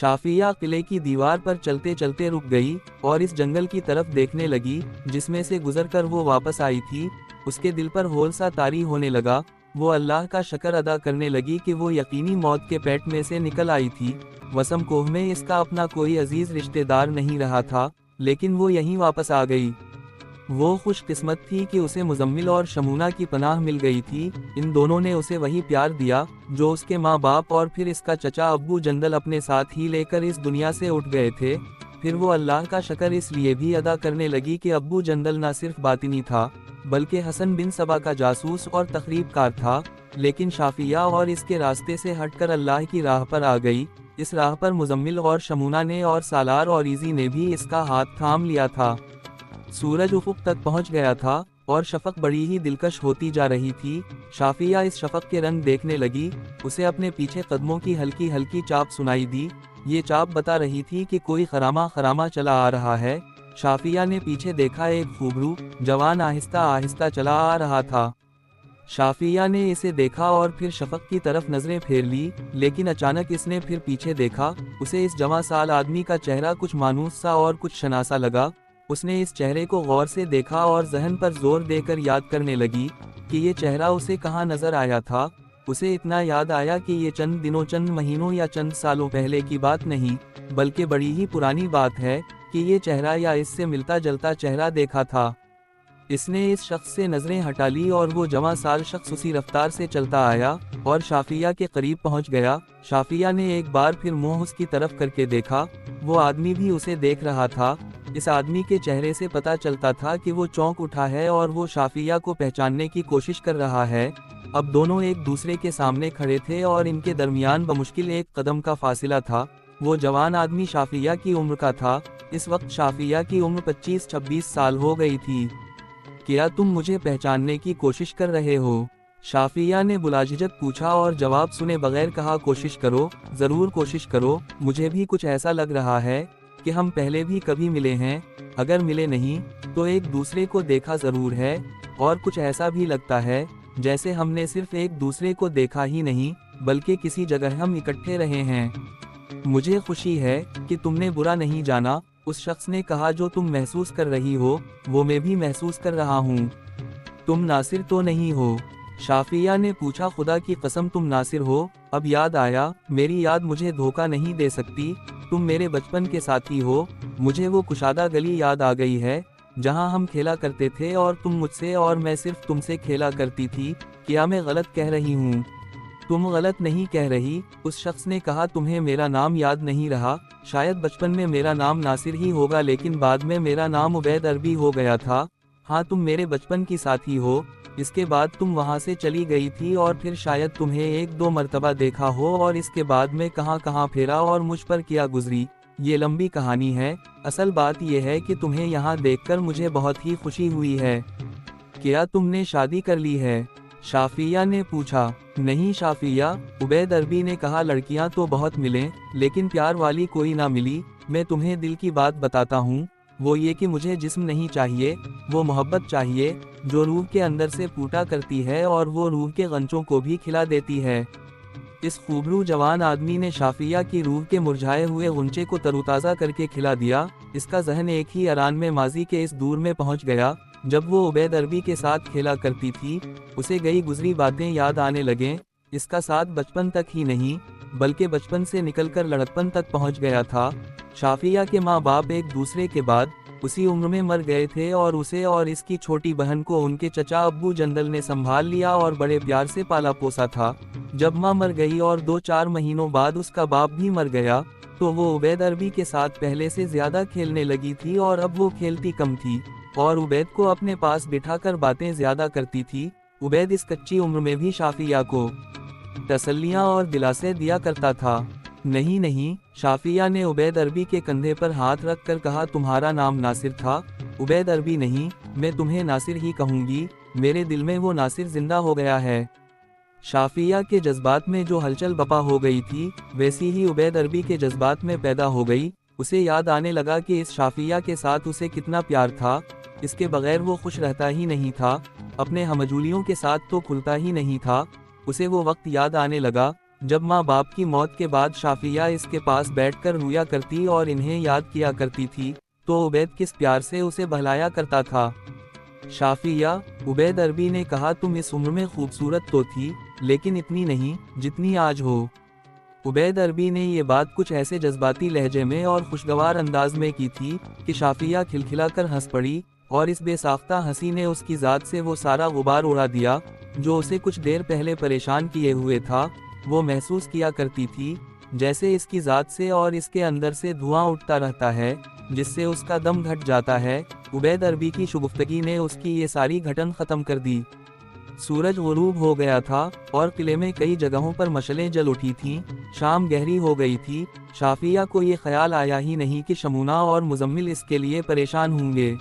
شافیہ قلعے کی دیوار پر چلتے چلتے رک گئی اور اس جنگل کی طرف دیکھنے لگی جس میں سے گزر کر وہ واپس آئی تھی۔ اس کے دل پر ہول سا طاری ہونے لگا۔ وہ اللہ کا شکر ادا کرنے لگی کہ وہ یقینی موت کے پیٹ میں سے نکل آئی تھی۔ وسم کوہ میں اس کا اپنا کوئی عزیز رشتہ دار نہیں رہا تھا، لیکن وہ یہیں واپس آ گئی۔ وہ خوش قسمت تھی کہ اسے مزمل اور شمونہ کی پناہ مل گئی تھی۔ ان دونوں نے اسے وہی پیار دیا جو اس کے ماں باپ اور پھر اس کا چچا ابو جندل اپنے ساتھ ہی لے کر اس دنیا سے اٹھ گئے تھے۔ پھر وہ اللہ کا شکر اس لیے بھی ادا کرنے لگی کہ ابو جندل نہ صرف باطنی تھا بلکہ حسن بن سبا کا جاسوس اور تخریب کار تھا، لیکن شافیہ اور اس کے راستے سے ہٹ کر اللہ کی راہ پر آ گئی۔ اس راہ پر مزمل اور شمونہ نے اور سالار اور ایزی نے بھی اس کا ہاتھ تھام لیا تھا۔ سورج افق تک پہنچ گیا تھا اور شفق بڑی ہی دلکش ہوتی جا رہی تھی۔ شافیہ اس شفق کے رنگ دیکھنے لگی۔ اسے اپنے پیچھے قدموں کی ہلکی ہلکی چاپ سنائی دی۔ یہ چاپ بتا رہی تھی کہ کوئی خرامہ خرامہ چلا آ رہا ہے۔ شافیہ نے پیچھے دیکھا، ایک خوبرو جوان آہستہ آہستہ چلا آ رہا تھا۔ شافیہ نے اسے دیکھا اور پھر شفق کی طرف نظریں پھیر لی، لیکن اچانک اس نے پھر پیچھے دیکھا۔ اسے اس جوان سال آدمی کا چہرہ کچھ مانوس سا اور کچھ شناسا لگا۔ اس نے اس چہرے کو غور سے دیکھا اور ذہن پر زور دے کر یاد کرنے لگی کہ یہ چہرہ اسے کہاں نظر آیا تھا۔ اسے اتنا یاد آیا کہ یہ چند دنوں، چند مہینوں یا چند سالوں پہلے کی بات نہیں بلکہ بڑی ہی پرانی بات ہے کہ یہ چہرہ یا اس سے ملتا جلتا چہرہ دیکھا تھا۔ اس نے اس شخص سے نظریں ہٹا لی اور وہ جوان سال شخص اسی رفتار سے چلتا آیا اور شافیہ کے قریب پہنچ گیا۔ شافیہ نے ایک بار پھر منہ اس کی طرف کر کے دیکھا۔ وہ آدمی بھی اسے دیکھ رہا تھا۔ اس آدمی کے چہرے سے پتہ چلتا تھا کہ وہ چونک اٹھا ہے اور وہ شافیہ کو پہچاننے کی کوشش کر رہا ہے۔ اب دونوں ایک دوسرے کے سامنے کھڑے تھے اور ان کے درمیان بمشکل ایک قدم کا فاصلہ تھا۔ وہ جوان آدمی شافیہ کی عمر کا تھا۔ اس وقت شافیہ کی عمر 25-26 سال ہو گئی تھی۔ کیا تم مجھے پہچاننے کی کوشش کر رہے ہو؟ شافیہ نے بلاجھجک پوچھا اور جواب سنے بغیر کہا، کوشش کرو، ضرور کوشش کرو۔ مجھے بھی کچھ ایسا لگ رہا ہے کہ ہم پہلے بھی کبھی ملے ہیں، اگر ملے نہیں تو ایک دوسرے کو دیکھا ضرور ہے، اور کچھ ایسا بھی لگتا ہے جیسے ہم نے صرف ایک دوسرے کو دیکھا ہی نہیں بلکہ کسی جگہ ہم اکٹھے رہے ہیں۔ مجھے خوشی ہے کہ تم نے برا نہیں جانا، اس شخص نے کہا، جو تم محسوس کر رہی ہو وہ میں بھی محسوس کر رہا ہوں۔ تم ناصر تو نہیں ہو؟ شافیہ نے پوچھا، خدا کی قسم تم ناصر ہو؟ اب یاد آیا، میری یاد مجھے دھوکہ نہیں دے سکتی، تم میرے بچپن کے ساتھی ہو۔ مجھے وہ کشادہ گلی یاد آ گئی ہے جہاں ہم کھیلا کرتے تھے اور تم مجھ سے اور میں صرف تم سے کھیلا کرتی تھی۔ کیا میں غلط کہہ رہی ہوں؟ تم غلط نہیں کہہ رہی، اس شخص نے کہا، تمہیں میرا نام یاد نہیں رہا؟ شاید بچپن میں میرا نام ناصر ہی ہوگا لیکن بعد میں میرا نام عبید عربی ہو گیا تھا۔ ہاں، تم میرے بچپن کی ساتھی ہو۔ اس کے بعد تم وہاں سے چلی گئی تھی اور پھر شاید تمہیں 1-2 مرتبہ دیکھا ہو اور اس کے بعد میں کہاں کہاں پھیرا اور مجھ پر کیا گزری، یہ لمبی کہانی ہے۔ اصل بات یہ ہے کہ تمہیں یہاں دیکھ کر مجھے بہت ہی خوشی ہوئی ہے۔ کیا تم نے شادی کر لی ہے؟ شافیہ نے پوچھا۔ نہیں شافیہ، عبید عربی نے کہا، لڑکیاں تو بہت ملیں لیکن پیار والی کوئی نہ ملی۔ میں تمہیں دل کی بات بتاتا ہوں، وہ یہ کہ مجھے جسم نہیں چاہیے، وہ محبت چاہیے جو روح کے اندر سے پھوٹا کرتی ہے اور وہ روح کے غنچوں کو بھی کھلا دیتی ہے۔ اس خوبرو جوان آدمی نے شافیہ کی روح کے مرجھائے ہوئے غنچے کو تروتازہ کر کے کھلا دیا۔ اس کا ذہن ایک ہی آران میں ماضی کے اس دور میں پہنچ گیا جب وہ عبید عربی کے ساتھ کھیلا کرتی تھی۔ اسے گئی گزری باتیں یاد آنے لگیں۔ اس کا ساتھ بچپن تک ہی نہیں بلکہ بچپن سے نکل کر لڑکپن تک پہنچ گیا تھا۔ شافیہ کے ماں باپ ایک دوسرے کے بعد اسی عمر میں مر گئے تھے اور اسے اور اس کی چھوٹی بہن کو ان کے چچا ابو جندل نے سنبھال لیا اور بڑے پیار سے پالا پوسا تھا۔ جب ماں مر گئی اور 2-4 مہینوں بعد اس کا باپ بھی مر گیا تو وہ عبید عربی کے ساتھ پہلے سے زیادہ کھیلنے لگی تھی اور اب وہ کھیلتی کم تھی اور عبید کو اپنے پاس بٹھا کر باتیں زیادہ کرتی تھی۔ عبید اس کچی عمر میں بھی شافیہ کو تسلیاں اور دلاسے دیا کرتا تھا۔ نہیں نہیں، شافیہ نے عبید عربی کے کندھے پر ہاتھ رکھ کر کہا، تمہارا نام ناصر تھا؟ عبید عربی نہیں، میں تمہیں ناصر ہی کہوں گی، میرے دل میں وہ ناصر زندہ ہو گیا ہے۔ شافیہ کے جذبات میں جو ہلچل بپا ہو گئی تھی ویسی ہی عبید عربی کے جذبات میں پیدا ہو گئی۔ اسے یاد آنے لگا کہ اس شافیہ کے ساتھ اسے کتنا پیار تھا، اس کے بغیر وہ خوش رہتا ہی نہیں تھا، اپنے ہمجولیوں کے ساتھ تو کھلتا ہی نہیں تھا۔ اسے وہ وقت یاد آنے لگا جب ماں باپ کی موت کے بعد شافیہ اس کے پاس بیٹھ کر رویا کرتی اور انہیں یاد کیا کرتی تھی تو عبید کس پیار سے اسے بہلایا کرتا تھا۔ شافیہ، عبید عربی نے کہا، تم اس عمر میں خوبصورت تو تھی لیکن اتنی نہیں جتنی آج ہو۔ عبید عربی نے یہ بات کچھ ایسے جذباتی لہجے میں اور خوشگوار انداز میں کی تھی کہ شافیہ کھلکھلا کر ہنس پڑی، اور اس بے ساختہ ہنسی نے اس کی ذات سے وہ سارا غبار اڑا دیا جو اسے کچھ دیر پہلے پریشان کیے ہوئے تھا۔ وہ محسوس کیا کرتی تھی جیسے اس کی ذات سے اور اس کے اندر سے دھواں اٹھتا رہتا ہے جس سے اس کا دم گھٹ جاتا ہے۔ عبید عربی کی شگفتگی نے اس کی یہ ساری گھٹن ختم کر دی۔ سورج غروب ہو گیا تھا اور قلعے میں کئی جگہوں پر مشعلیں جل اٹھی تھیں۔ شام گہری ہو گئی تھی۔ شافیہ کو یہ خیال آیا ہی نہیں کہ شمونہ اور مزمل اس کے لیے پریشان ہوں گے۔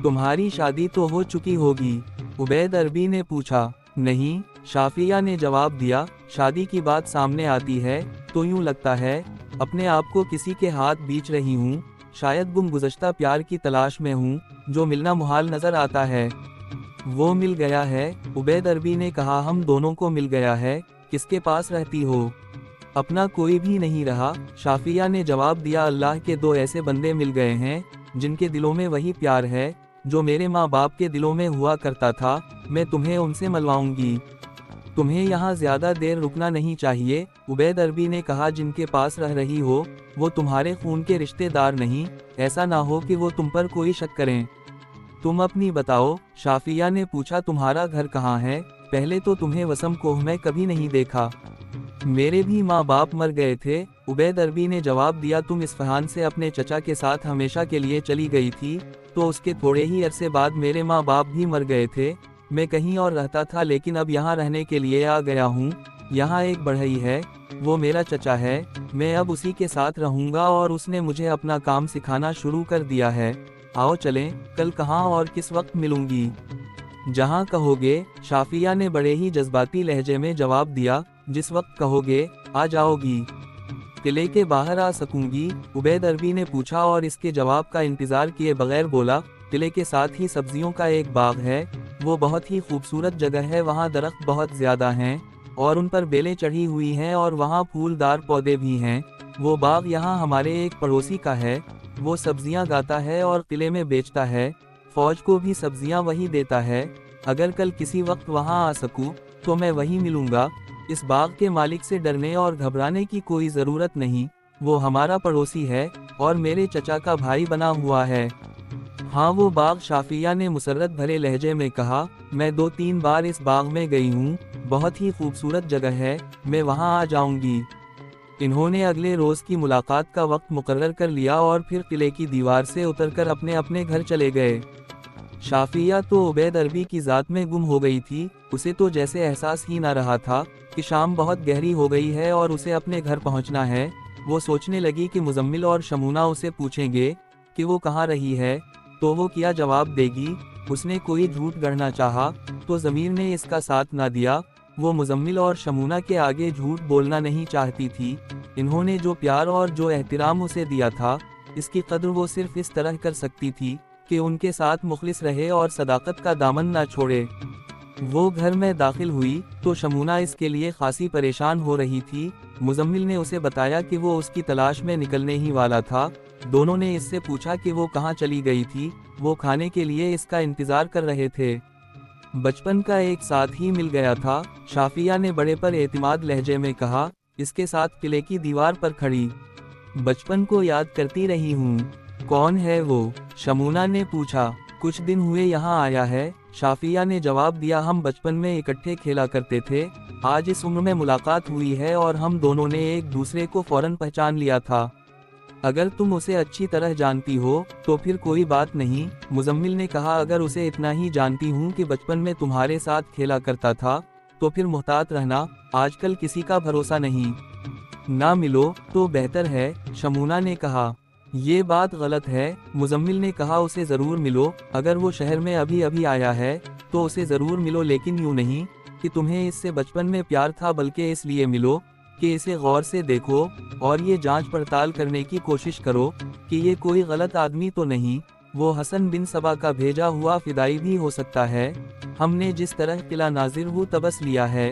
تمہاری شادی تو ہو چکی ہوگی؟ عبید عربی نے پوچھا۔ نہیں، شافیہ نے جواب دیا، شادی کی بات سامنے آتی ہے تو یوں لگتا ہے اپنے آپ کو کسی کے ہاتھ بیچ رہی ہوں، شاید گم گزشتہ پیار کی تلاش میں ہوں جو ملنا محال نظر آتا ہے۔ وہ مل گیا ہے، عبید عربی نے کہا، ہم دونوں کو مل گیا ہے، کس کے پاس رہتی ہو؟ اپنا کوئی بھی نہیں رہا، شافیہ نے جواب دیا، اللہ کے دو ایسے بندے مل گئے ہیں جن کے دلوں میں وہی پیار ہے جو میرے ماں باپ کے دلوں میں ہوا کرتا تھا، میں تمہیں ان سے ملواؤں گی۔ تمہیں یہاں زیادہ دیر رکنا نہیں چاہیے، عبید عربی نے کہا، جن کے پاس رہ رہی ہو وہ تمہارے خون کے رشتہ دار نہیں، ایسا نہ ہو کہ وہ تم پر کوئی شک کریں۔ تم اپنی بتاؤ، شافیہ نے پوچھا، تمہارا گھر کہاں ہے؟ پہلے تو تمہیں وسم کوہ میں کبھی نہیں دیکھا۔ میرے بھی ماں باپ مر گئے تھے، عبید عربی نے جواب دیا، تم اصفہان سے اپنے چچا کے ساتھ ہمیشہ کے لیے چلی گئی تھی تو اس کے تھوڑے ہی عرصے بعد میرے ماں باپ بھی مر گئے تھے۔ میں کہیں اور رہتا تھا لیکن اب یہاں رہنے کے لیے آ گیا ہوں۔ یہاں ایک بڑھئی ہے، وہ میرا چچا ہے، میں اب اسی کے ساتھ رہوں گا اور اس نے مجھے اپنا کام سکھانا شروع کر دیا ہے۔ آؤ چلیں، کل کہاں اور کس وقت ملوں گی؟ جہاں کہو گے، شافیہ نے بڑے ہی جذباتی لہجے میں جواب دیا، جس وقت کہو گے آ جاؤ گی۔ قلعے کے باہر آ سکوں گی؟ عبید عربی نے پوچھا اور اس کے جواب کا انتظار کیے بغیر بولا، قلعے کے ساتھ ہی سبزیوں کا ایک باغ ہے، وہ بہت ہی خوبصورت جگہ ہے، وہاں درخت بہت زیادہ ہیں اور ان پر بیلیں چڑھی ہوئی ہیں اور وہاں پھولدار پودے بھی ہیں۔ وہ باغ یہاں ہمارے ایک پڑوسی کا ہے، وہ سبزیاں گاتا ہے اور قلعے میں بیچتا ہے، فوج کو بھی سبزیاں وہی دیتا ہے۔ اگر کل کسی وقت وہاں آ سکوں تو میں وہیں ملوں گا۔ اس باغ کے مالک سے ڈرنے اور گھبرانے کی کوئی ضرورت نہیں، وہ ہمارا پڑوسی ہے اور میرے چچا کا بھائی بنا ہوا ہے۔ ہاں وہ باغ، شافیہ نے مسرت بھرے لہجے میں کہا، میں 2-3 بار اس باغ میں گئی ہوں، بہت ہی خوبصورت جگہ ہے، میں وہاں آ جاؤں گی۔ انہوں نے اگلے روز کی ملاقات کا وقت مقرر کر لیا اور پھر قلعے کی دیوار سے اتر کر اپنے اپنے گھر چلے گئے۔ شافیہ تو عبید عربی کی ذات میں گم ہو گئی تھی، اسے تو جیسے احساس ہی نہ رہا تھا کہ شام بہت گہری ہو گئی ہے اور اسے اپنے گھر پہنچنا ہے۔ وہ سوچنے لگی کہ مزمل اور شمونہ اسے پوچھیں گے کہ وہ کہاں رہی ہے تو وہ کیا جواب دے گی۔ اس نے کوئی جھوٹ گڑھنا چاہا تو ضمیر نے اس کا ساتھ نہ دیا، وہ مزمل اور شمونہ کے آگے جھوٹ بولنا نہیں چاہتی تھی۔ انہوں نے جو پیار اور جو احترام اسے دیا تھا، اس کی قدر وہ صرف اس طرح کر سکتی تھی کہ ان کے ساتھ مخلص رہے اور صداقت کا دامن نہ چھوڑے۔ وہ گھر میں داخل ہوئی تو شمونہ اس کے لیے خاصی پریشان ہو رہی تھی۔ مزمل نے اسے بتایا کہ وہ اس کی تلاش میں نکلنے ہی والا تھا۔ دونوں نے اس سے پوچھا کہ وہ کہاں چلی گئی تھی، وہ کھانے کے لیے اس کا انتظار کر رہے تھے۔ بچپن کا ایک ساتھ ہی مل گیا تھا، شافیہ نے بڑے پر اعتماد لہجے میں کہا، اس کے ساتھ قلعے کی دیوار پر کھڑی۔ بچپن کو یاد کرتی رہی ہوں۔ کون ہے وہ؟ شمونہ نے پوچھا۔ کچھ دن ہوئے یہاں آیا ہے، شافیہ نے جواب دیا، ہم بچپن میں اکٹھے کھیلا کرتے تھے، آج اس عمر میں ملاقات ہوئی ہے اور ہم دونوں نے ایک دوسرے کو فوراً پہچان لیا تھا۔ اگر تم اسے اچھی طرح جانتی ہو تو پھر کوئی بات نہیں، مزمل نے کہا، اگر اسے اتنا ہی جانتی ہوں کہ بچپن میں تمہارے ساتھ کھیلا کرتا تھا تو پھر محتاط رہنا، آج کل کسی کا بھروسہ نہیں۔ نہ ملو تو بہتر ہے، شمونہ نے کہا۔ یہ بات غلط ہے، مزمل نے کہا، اسے ضرور ملو، اگر وہ شہر میں ابھی ابھی آیا ہے تو اسے ضرور ملو، لیکن یوں نہیں کہ تمہیں اس سے بچپن میں پیار تھا، بلکہ اس لیے ملو کہ اسے غور سے دیکھو اور یہ جانچ پڑتال کرنے کی کوشش کرو کہ یہ کوئی غلط آدمی تو نہیں، وہ حسن بن سبا کا بھیجا ہوا فدائی بھی ہو سکتا ہے۔ ہم نے جس طرح قلعہ ناظر ہو تبس لیا ہے،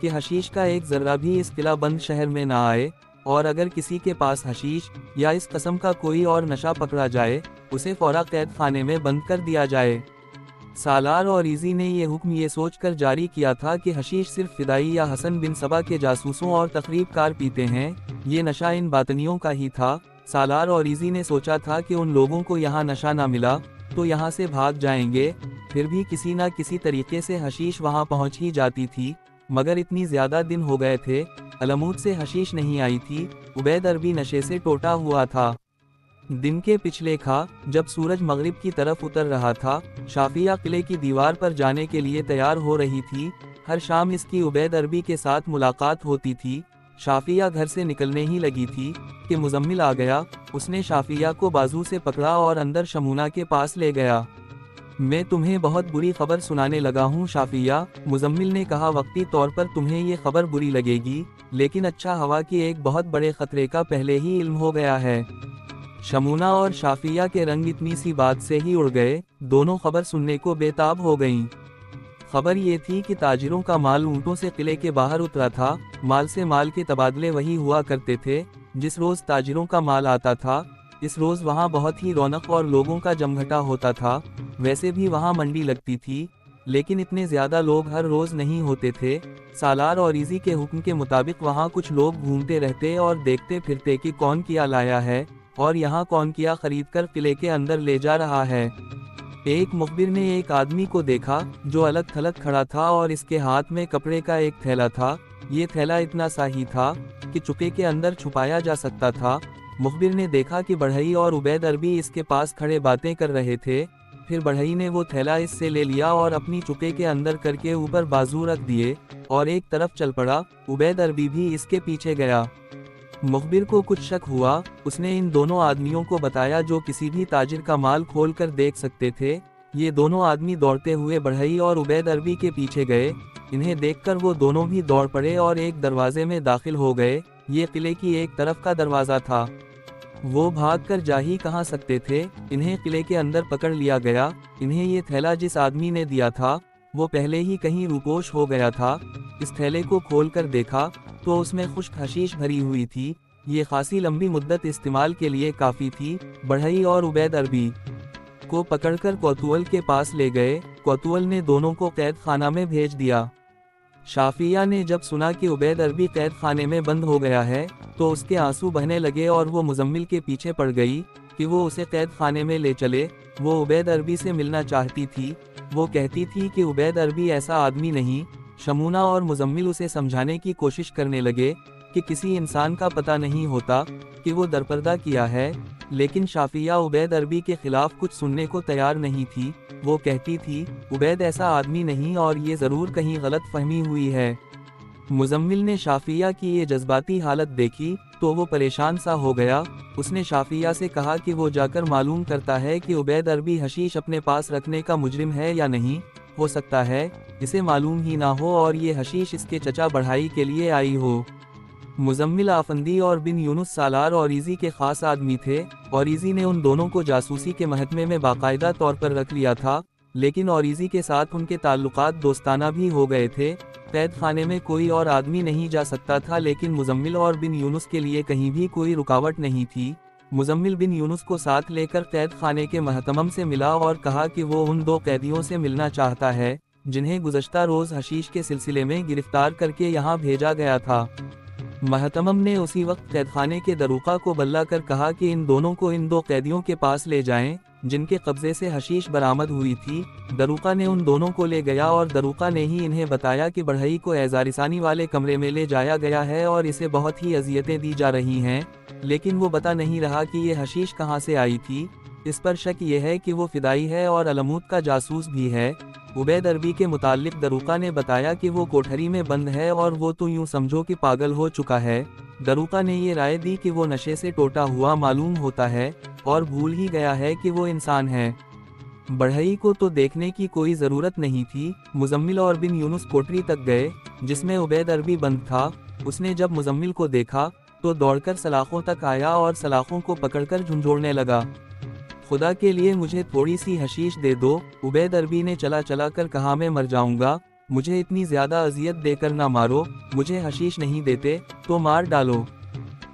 کہ حشیش کا ایک ذرہ بھی اس قلعہ بند شہر میں نہ آئے، اور اگر کسی کے پاس حشیش یا اس قسم کا کوئی اور نشہ پکڑا جائے اسے فوراً قید خانے میں بند کر دیا جائے۔ سالار اور ایزی نے یہ حکم یہ سوچ کر جاری کیا تھا کہ حشیش صرف فدائی یا حسن بن سبا کے جاسوسوں اور تخریب کار پیتے ہیں، یہ نشہ ان باطنیوں کا ہی تھا۔ سالار اور ایزی نے سوچا تھا کہ ان لوگوں کو یہاں نشہ نہ ملا تو یہاں سے بھاگ جائیں گے، پھر بھی کسی نہ کسی طریقے سے حشیش وہاں پہنچ ہی جاتی تھی، مگر اتنی زیادہ دن ہو گئے تھے، علمود سے حشیش نہیں آئی تھی۔ عبید عربی نشے سے ٹوٹا ہوا تھا۔ دن کے پچھلے کھا جب سورج مغرب کی طرف اتر رہا تھا، شافیہ قلعے کی دیوار پر جانے کے لیے تیار ہو رہی تھی۔ ہر شام اس کی عبید عربی کے ساتھ ملاقات ہوتی تھی۔ شافیہ گھر سے نکلنے ہی لگی تھی کہ مزمل آ گیا۔ اس نے شافیہ کو بازو سے پکڑا اور اندر شمونا کے پاس لے گیا۔ میں تمہیں بہت بری خبر سنانے لگا ہوں شافیہ، مزمل نے کہا، وقتی طور پر تمہیں یہ خبر بری لگے گی، لیکن اچھا ہوا کی ایک بہت بڑے خطرے کا پہلے ہی علم ہو گیا ہے۔ شمونا اور شافیہ کے رنگ اتنی سی بات سے ہی اڑ گئے، دونوں خبر سننے کو بے تاب ہو گئیں۔ خبر یہ تھی کہ تاجروں کا مال اونٹوں سے قلعے کے باہر اترا تھا۔ مال سے مال کے تبادلے وہی ہوا کرتے تھے، جس روز تاجروں کا مال آتا تھا اس روز وہاں بہت ہی رونق اور لوگوں کا جمگھٹا ہوتا تھا۔ ویسے بھی وہاں منڈی لگتی تھی، لیکن اتنے زیادہ لوگ ہر روز نہیں ہوتے تھے۔ سالار اور ایزی کے حکم کے مطابق وہاں کچھ لوگ گھومتے رہتے اور دیکھتے پھرتے کہ کون کیا لایا ہے اور یہاں کون کیا خرید کر قلعے کے اندر لے جا رہا ہے۔ ایک مخبر نے ایک آدمی کو دیکھا جو الگ تھلگ کھڑا تھا اور اس کے ہاتھ میں کپڑے کا ایک تھیلا تھا۔ یہ تھیلا اتنا سا ہی تھا کہ چپے کے اندر چھپایا جا سکتا تھا۔ مخبر نے دیکھا کہ بڑھئی اور عبید عربی اس کے پاس کھڑے باتیں کر رہے تھے۔ پھر بڑھئی نے وہ تھیلا اس سے لے لیا اور اپنی چپے کے اندر کر کے اوپر بازو رکھ دیے اور ایک طرف چل پڑا۔ عبید عربی بھی اس کے پیچھے گیا۔ مخبر کو کچھ شک ہوا، اس نے ان دونوں آدمیوں کو بتایا جو کسی بھی تاجر کا مال کھول کر دیکھ سکتے تھے۔ یہ دونوں آدمی دوڑتے ہوئے بڑھئی اور عبید عربی کے پیچھے گئے۔ انہیں دیکھ کر وہ دونوں بھی دوڑ پڑے اور ایک دروازے میں داخل ہو گئے۔ یہ قلعے کی ایک طرف کا دروازہ تھا۔ وہ بھاگ کر جا ہی کہاں سکتے تھے، انہیں قلعے کے اندر پکڑ لیا گیا۔ انہیں یہ تھیلا جس آدمی نے دیا تھا وہ پہلے ہی کہیں روپوش ہو گیا تھا۔ اس تھیلے کو کھول کر دیکھا تو اس میں خشک حشیش بھری ہوئی تھی۔ یہ خاصی لمبی مدت استعمال کے لیے کافی تھی۔ بڑھئی اور عبید عربی کو پکڑ کر کوتوال کے پاس لے گئے۔ کوتوال نے دونوں کو قید خانہ میں بھیج دیا۔ شافیہ نے جب سنا کہ عبید عربی قید خانے میں بند ہو گیا ہے تو اس کے آنسو بہنے لگے اور وہ مزمل کے پیچھے پڑ گئی کہ وہ اسے قید خانے میں لے چلے۔ وہ عبید عربی سے ملنا چاہتی تھی۔ وہ کہتی تھی کہ عبید عربی ایسا آدمی نہیں۔ شمونا اور مزمل اسے سمجھانے کی کوشش کرنے لگے کہ کسی انسان کا پتہ نہیں ہوتا کہ وہ درپردہ کیا ہے، لیکن شافیہ عبید عربی کے خلاف کچھ سننے کو تیار نہیں تھی۔ وہ کہتی تھی، عبید ایسا آدمی نہیں اور یہ ضرور کہیں غلط فہمی ہوئی ہے۔ مزمل نے شافیہ کی یہ جذباتی حالت دیکھی تو وہ پریشان سا ہو گیا۔ اس نے شافیہ سے کہا کہ وہ جا کر معلوم کرتا ہے کہ عبید عربی حشیش اپنے پاس رکھنے کا مجرم ہے یا نہیں۔ ہو سکتا ہے اسے معلوم ہی نہ ہو اور یہ حشیش اس کے چچا بڑھائی کے لیے آئی ہو۔ مزمل آفندی اور بن یونس سالار اور ایزی کے خاص آدمی تھے، اور ایزی نے ان دونوں کو جاسوسی کے محکمے میں باقاعدہ طور پر رکھ لیا تھا، لیکن اور ایزی کے ساتھ ان کے تعلقات دوستانہ بھی ہو گئے تھے۔ قید خانے میں کوئی اور آدمی نہیں جا سکتا تھا، لیکن مزمل اور بن یونس کے لیے کہیں بھی کوئی رکاوٹ نہیں تھی۔ مزمل بن یونس کو ساتھ لے کر قید خانے کے محتمم سے ملا اور کہا کہ وہ ان دو قیدیوں سے ملنا چاہتا ہے جنہیں گزشتہ روز حشیش کے سلسلے میں گرفتار کر کے یہاں بھیجا گیا تھا۔ محتمم نے اسی وقت قید خانے کے دروقہ کو بلا کر کہا کہ ان دونوں کو ان دو قیدیوں کے پاس لے جائیں جن کے قبضے سے حشیش برآمد ہوئی تھی۔ دروقہ نے ان دونوں کو لے گیا اور دروقہ نے ہی انہیں بتایا کہ بڑھئی کو اعزارثانی والے کمرے میں لے جایا گیا ہے اور اسے بہت ہی اذیتیں دی جا رہی ہیں، لیکن وہ بتا نہیں رہا کہ یہ حشیش کہاں سے آئی تھی۔ اس پر شک یہ ہے کہ وہ فدائی ہے اور علمود کا جاسوس بھی ہے۔ عبید عربی کے متعلق دروقہ نے بتایا کہ وہ کوٹھری میں بند ہے اور وہ تو یوں سمجھو کہ پاگل ہو چکا ہے۔ دروقہ نے یہ رائے دی کہ وہ نشے سے ٹوٹا ہوا معلوم ہوتا ہے اور بھول ہی گیا ہے کہ وہ انسان ہے۔ بڑھئی کو تو دیکھنے کی کوئی ضرورت نہیں تھی۔ مزمل اور بن یونس کوٹری تک گئے جس میں عبید عربی بند تھا۔ اس نے جب مزمل کو دیکھا تو دوڑ کر سلاخوں تک آیا اور سلاخوں کو پکڑ کر جھنجھوڑنے لگا۔ خدا کے لیے مجھے تھوڑی سی حشیش دے دو، عبید عربی نے چلا چلا کر کہا، میں مر جاؤں گا، مجھے اتنی زیادہ اذیت دے کر نہ مارو، مجھے حشیش نہیں دیتے تو مار ڈالو۔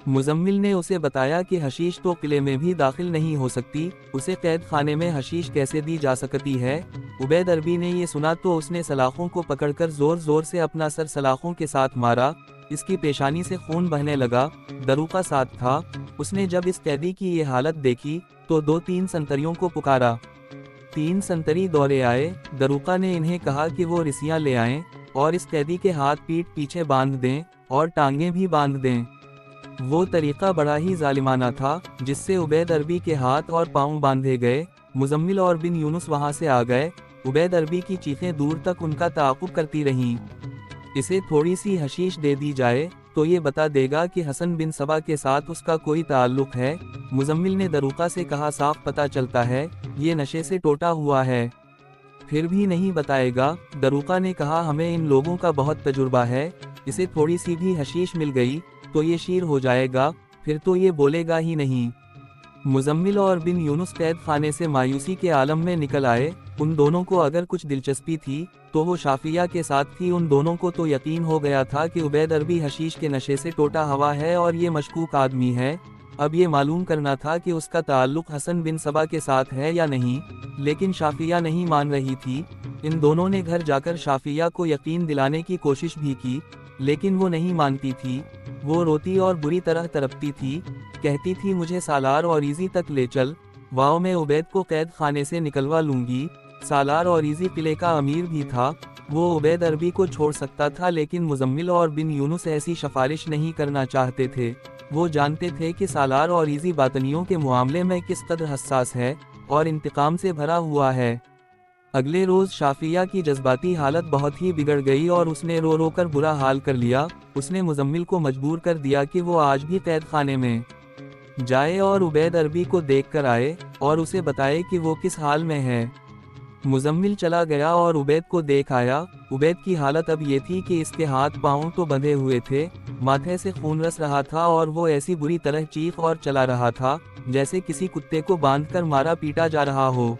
مزمل نے اسے بتایا کہ حشیش تو قلعے میں بھی داخل نہیں ہو سکتی، اسے قید خانے میں حشیش کیسے دی جا سکتی ہے۔ عبید عربی نے یہ سنا تو اس نے سلاخوں کو پکڑ کر زور زور سے اپنا سر سلاخوں کے ساتھ مارا، اس کی پیشانی سے خون بہنے لگا۔ دروقہ ساتھ تھا، اس نے جب اس قیدی کی یہ حالت دیکھی تو 2-3 سنتریوں کو پکارا۔ 3 سنتری دوڑے آئے، دروقہ نے انہیں کہا کہ وہ رسیاں لے آئیں اور اس قیدی کے ہاتھ پیٹھ پیچھے باندھ دیں اور ٹانگیں بھی باندھ دیں۔ وہ طریقہ بڑا ہی ظالمانہ تھا جس سے عبید عربی کے ہاتھ اور پاؤں باندھے گئے۔ مزمل اور بن یونس وہاں سے آ گئے، عبید عربی کی چیخیں دور تک ان کا تعاقب کرتی رہیں۔ اسے تھوڑی سی حشیش دے دی جائے تو یہ بتا دے گا کہ حسن بن صبا کے ساتھ اس کا کوئی تعلق ہے۔ مزمل نے دروقہ سے کہا صاف پتہ چلتا ہے یہ نشے سے ٹوٹا ہوا ہے، پھر بھی نہیں بتائے گا۔ دروقہ نے کہا ہمیں ان لوگوں کا بہت تجربہ ہے، اسے تھوڑی سی بھی حشیش مل گئی تو یہ شیر ہو جائے گا، پھر تو یہ بولے گا ہی نہیں۔ مزمل اور بن یونس قید خانے سے مایوسی کے عالم میں نکل آئے۔ ان دونوں کو اگر کچھ دلچسپی تھی تو وہ شافیہ کے ساتھ تھی۔ ان دونوں کو تو یقین ہو گیا تھا کہ عبید عربی حشیش کے نشے سے ٹوٹا ہوا ہے اور یہ مشکوک آدمی ہے۔ اب یہ معلوم کرنا تھا کہ اس کا تعلق حسن بن صبا کے ساتھ ہے یا نہیں، لیکن شافیہ نہیں مان رہی تھی۔ ان دونوں نے گھر جا کر شافیہ کو یقین دلانے کی کوشش بھی کی، لیکن وہ نہیں مانتی تھی۔ وہ روتی اور بری طرح تڑپتی تھی، کہتی تھی مجھے سالار اور ایزی تک لے چل، واؤ میں عبید کو قید خانے سے نکلوا لوں گی۔ سالار اور ایزی قلعے کا امیر بھی تھا، وہ عبید عربی کو چھوڑ سکتا تھا، لیکن مزمل اور بن یونس ایسی سفارش نہیں کرنا چاہتے تھے۔ وہ جانتے تھے کہ سالار اور ایزی باطنیوں کے معاملے میں کس قدر حساس ہے اور انتقام سے بھرا ہوا ہے۔ اگلے روز شافیہ کی جذباتی حالت بہت ہی بگڑ گئی اور اس نے رو رو کر برا حال کر لیا۔ اس نے مزمل کو مجبور کر دیا کہ وہ آج بھی قید خانے میں جائے اور عبید عربی کو دیکھ کر آئے اور اسے بتائے کہ وہ کس حال میں ہے۔ مزمل چلا گیا اور عبید کو دیکھ آیا۔ عبید کی حالت اب یہ تھی کہ اس کے ہاتھ پاؤں تو بندھے ہوئے تھے، ماتھے سے خون رس رہا تھا اور وہ ایسی بری طرح چیخ اور چلا رہا تھا جیسے کسی کتے کو باندھ کر مارا پیٹا جا رہا ہو۔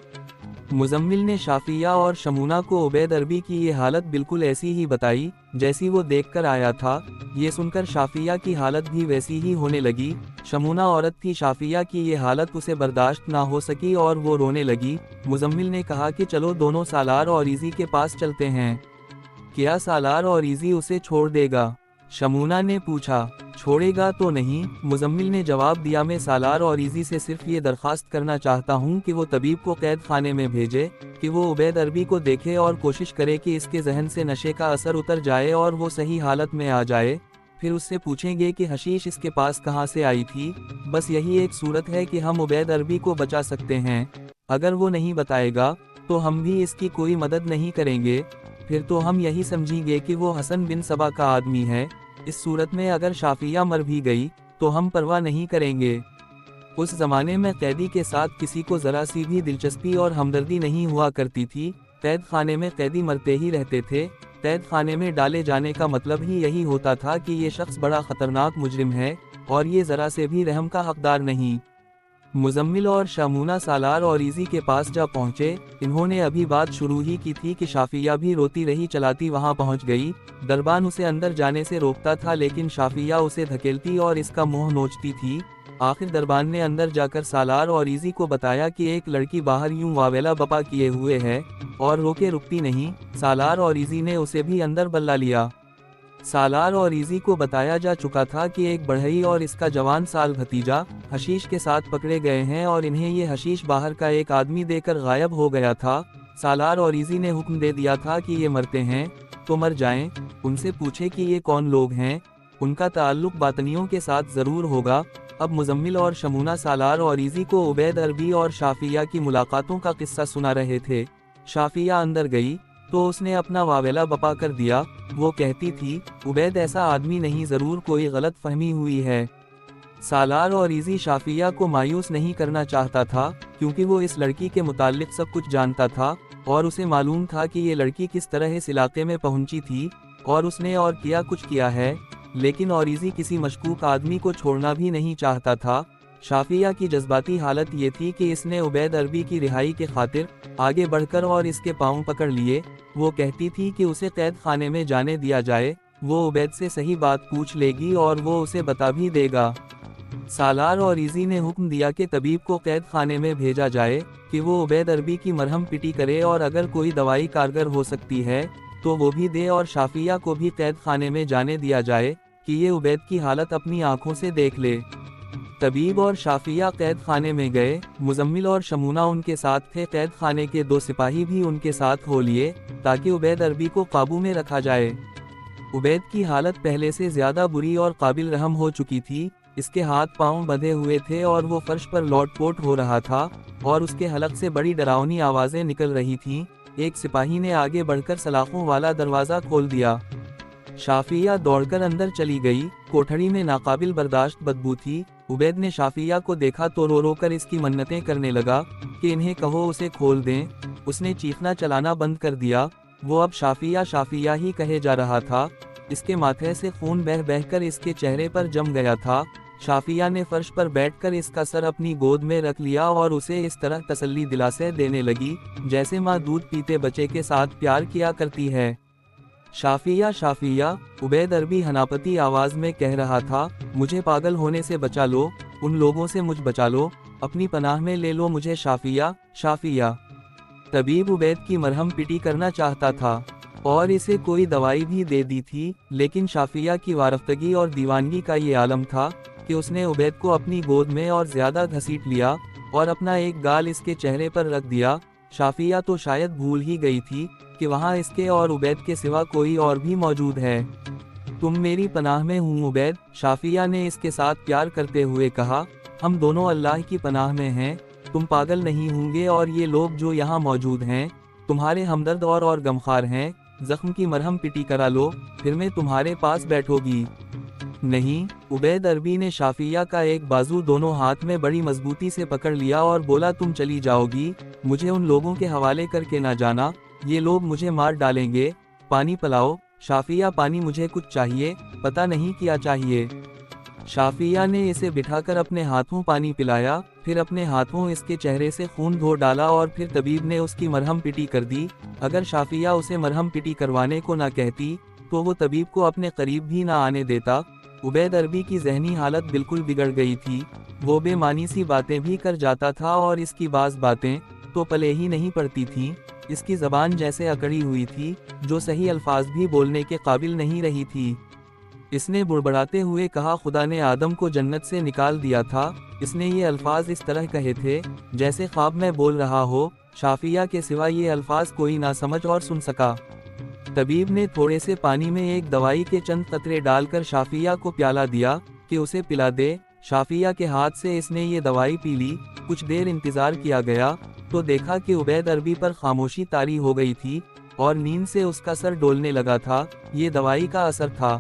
مزمل نے شافیہ اور شمونہ کو عبید عربی کی یہ حالت بالکل ایسی ہی بتائی جیسی وہ دیکھ کر آیا تھا۔ یہ سن کر شافیہ کی حالت بھی ویسی ہی ہونے لگی۔ شمونہ عورت تھی، شافیہ کی یہ حالت اسے برداشت نہ ہو سکی اور وہ رونے لگی۔ مزمل نے کہا کہ چلو دونوں سالار اور ایزی کے پاس چلتے ہیں، کیا سالار اور ایزی اسے چھوڑ دے گا؟ شمونہ نے پوچھا۔ چھوڑے گا تو نہیں، مزمل نے جواب دیا، میں سالار اور ایزی سے صرف یہ درخواست کرنا چاہتا ہوں کہ وہ طبیب کو قید خانے میں بھیجے کہ وہ عبید عربی کو دیکھے اور کوشش کرے کہ اس کے ذہن سے نشے کا اثر اتر جائے اور وہ صحیح حالت میں آ جائے۔ پھر اس سے پوچھیں گے کہ حشیش اس کے پاس کہاں سے آئی تھی۔ بس یہی ایک صورت ہے کہ ہم عبید عربی کو بچا سکتے ہیں۔ اگر وہ نہیں بتائے گا تو ہم بھی اس کی کوئی مدد نہیں کریں گے، پھر تو ہم یہی سمجھیں گے کہ وہ حسن بن صبا کا آدمی ہے۔ اس صورت میں اگر شافیہ مر بھی گئی تو ہم پرواہ نہیں کریں گے۔ اس زمانے میں قیدی کے ساتھ کسی کو ذرا سی بھی دلچسپی اور ہمدردی نہیں ہوا کرتی تھی۔ قید خانے میں قیدی مرتے ہی رہتے تھے۔ قید خانے میں ڈالے جانے کا مطلب ہی یہی ہوتا تھا کہ یہ شخص بڑا خطرناک مجرم ہے اور یہ ذرا سے بھی رحم کا حقدار نہیں۔ مزمل اور شمونہ سالار اور ایزی کے پاس جا پہنچے۔ انہوں نے ابھی بات شروع ہی کی تھی کہ شافیہ بھی روتی رہی چلاتی وہاں پہنچ گئی۔ دربان اسے اندر جانے سے روکتا تھا لیکن شافیہ اسے دھکیلتی اور اس کا منہ نوچتی تھی۔ آخر دربان نے اندر جا کر سالار اور ایزی کو بتایا کہ ایک لڑکی باہر یوں واویلا بپا کیے ہوئے ہے اور روکے رکتی نہیں۔ سالار اور ایزی نے اسے بھی اندر بلا لیا۔ سالار اور ایزی کو بتایا جا چکا تھا کہ ایک بڑھئی اور اس کا جوان سال بھتیجا حشیش کے ساتھ پکڑے گئے ہیں اور انہیں یہ حشیش باہر کا ایک آدمی دے کر غائب ہو گیا تھا۔ سالار اور ایزی نے حکم دے دیا تھا کہ یہ مرتے ہیں تو مر جائیں، ان سے پوچھے کہ یہ کون لوگ ہیں، ان کا تعلق باطنیوں کے ساتھ ضرور ہوگا۔ اب مزمل اور شمونہ سالار اور ایزی کو عبید عربی اور شافیہ کی ملاقاتوں کا قصہ سنا رہے تھے۔ شافیہ اندر گئی تو اس نے اپنا واویلا بپا کر دیا۔ وہ کہتی تھی عبید ایسا آدمی نہیں، ضرور کوئی غلط فہمی ہوئی ہے۔ سالار اور ایزی شافیہ کو مایوس نہیں کرنا چاہتا تھا کیونکہ وہ اس لڑکی کے متعلق سب کچھ جانتا تھا اور اسے معلوم تھا کہ یہ لڑکی کس طرح اس علاقے میں پہنچی تھی اور اس نے اور کیا کچھ کیا ہے، لیکن اوریزی کسی مشکوک آدمی کو چھوڑنا بھی نہیں چاہتا تھا۔ شافیہ کی جذباتی حالت یہ تھی کہ اس نے عبید عربی کی رہائی کے خاطر آگے بڑھ کر اور اس کے پاؤں پکڑ لیے۔ وہ کہتی تھی کہ اسے قید خانے میں جانے دیا جائے، وہ عبید سے صحیح بات پوچھ لے گی اور وہ اسے بتا بھی دے گا۔ سالار اور ایزی نے حکم دیا کہ طبیب کو قید خانے میں بھیجا جائے کہ وہ عبید عربی کی مرہم پٹی کرے اور اگر کوئی دوائی کارگر ہو سکتی ہے تو وہ بھی دے، اور شافیہ کو بھی قید خانے میں جانے دیا جائے کہ یہ عبید کی حالت اپنی آنکھوں سے دیکھ لے۔ طبیب اور شافیہ قید خانے میں گئے، مزمل اور شمونہ ان کے ساتھ تھے۔ قید خانے کے 2 سپاہی بھی ان کے ساتھ ہو لیے تاکہ عبید عربی کو قابو میں رکھا جائے۔ عبید کی حالت پہلے سے زیادہ بری اور قابل رحم ہو چکی تھی، اس کے ہاتھ پاؤں بندھے ہوئے تھے اور وہ فرش پر لوٹ پوٹ ہو رہا تھا اور اس کے حلق سے بڑی ڈراؤنی آوازیں نکل رہی تھیں۔ ایک سپاہی نے آگے بڑھ کر سلاخوں والا دروازہ کھول دیا۔ شافیہ دوڑ کر اندر چلی گئی، کوٹھڑی میں ناقابل برداشت بدبو تھی۔ عبید نے شافیہ کو دیکھا تو رو رو کر اس کی منتیں کرنے لگا کہ انہیں کہو اسے کھول دیں۔ اس نے چیخنا چلانا بند کر دیا، وہ اب شافیہ شافیہ ہی کہے جا رہا تھا۔ اس کے ماتھے سے خون بہہ بہہ کر اس کے چہرے پر جم گیا تھا۔ شافیہ نے فرش پر بیٹھ کر اس کا سر اپنی گود میں رکھ لیا اور اسے اس طرح تسلی دلاسے دینے لگی جیسے ماں دودھ پیتے بچے کے ساتھ پیار کیا کرتی ہے۔ شافیہ شافیہ، عبید عربی حناپتی آواز میں کہہ رہا تھا، مجھے پاگل ہونے سے بچا لو، ان لوگوں سے مجھ بچا لو، اپنی پناہ میں لے لو مجھے شافیہ شافیہ۔ طبیب عبید کی مرہم پٹی کرنا چاہتا تھا اور اسے کوئی دوائی بھی دے دی تھی، لیکن شافیہ کی وارفتگی اور دیوانگی کا یہ عالم تھا کہ اس نے عبید کو اپنی گود میں اور زیادہ گھسیٹ لیا اور اپنا ایک گال اس کے چہرے پر رکھ دیا۔ شافیہ تو شاید بھول ہی گئی تھی کہ وہاں اس کے اور عبید کے سوا کوئی اور بھی موجود ہے۔ تم میری پناہ میں ہوں عبید، شافیہ نے اس کے ساتھ پیار کرتے ہوئے کہا، ہم دونوں اللہ کی پناہ میں ہیں، تم پاگل نہیں ہوں گے اور یہ لوگ جو یہاں موجود ہیں تمہارے ہمدرد اور غمخوار ہیں، زخم کی مرہم پٹی کرا لو، پھر میں تمہارے پاس بیٹھو گی۔ نہیں، عبید عربی نے شافیہ کا ایک بازو دونوں ہاتھ میں بڑی مضبوطی سے پکڑ لیا اور بولا، تم چلی جاؤ گی، مجھے ان لوگوں کے حوالے کر کے نہ جانا، یہ لوگ مجھے مار ڈالیں گے، پانی پلاؤ شافیہ، پانی مجھے کچھ چاہیے، پتہ نہیں کیا چاہیے۔ شافیہ نے اسے بٹھا کر اپنے ہاتھوں پانی پلایا، پھر اپنے ہاتھوں اس کے چہرے سے خون دھو ڈالا اور پھر طبیب نے اس کی مرہم پٹی کر دی۔ اگر شافیہ اسے مرہم پٹی کروانے کو نہ کہتی تو وہ طبیب کو اپنے قریب بھی نہ آنے دیتا۔ عبید عربی کی ذہنی حالت بالکل بگڑ گئی تھی، وہ بے معنی سی باتیں بھی کر جاتا تھا اور اس کی بعض باتیں تو پلے ہی نہیں پڑتی تھیں، اس کی زبان جیسے اکڑی ہوئی تھی، جو صحیح الفاظ بھی بولنے کے قابل نہیں رہی تھی۔ اس نے بڑبڑاتے ہوئے کہا، خدا نے آدم کو جنت سے نکال دیا تھا، اس نے یہ الفاظ اس طرح کہے تھے جیسے خواب میں بول رہا ہو، شافیہ کے سوا یہ الفاظ کوئی نہ سمجھ اور سن سکا۔ طبیب نے تھوڑے سے پانی میں ایک دوائی کے چند قطرے ڈال کر شافیہ کو پیالہ دیا کہ اسے پلا دے۔ شافیہ کے ہاتھ سے اس نے یہ دوائی پی لی۔ کچھ دیر انتظار کیا گیا تو دیکھا کہ عبید عربی پر خاموشی طاری ہو گئی تھی اور نیند سے اس کا سر ڈولنے لگا تھا، یہ دوائی کا اثر تھا۔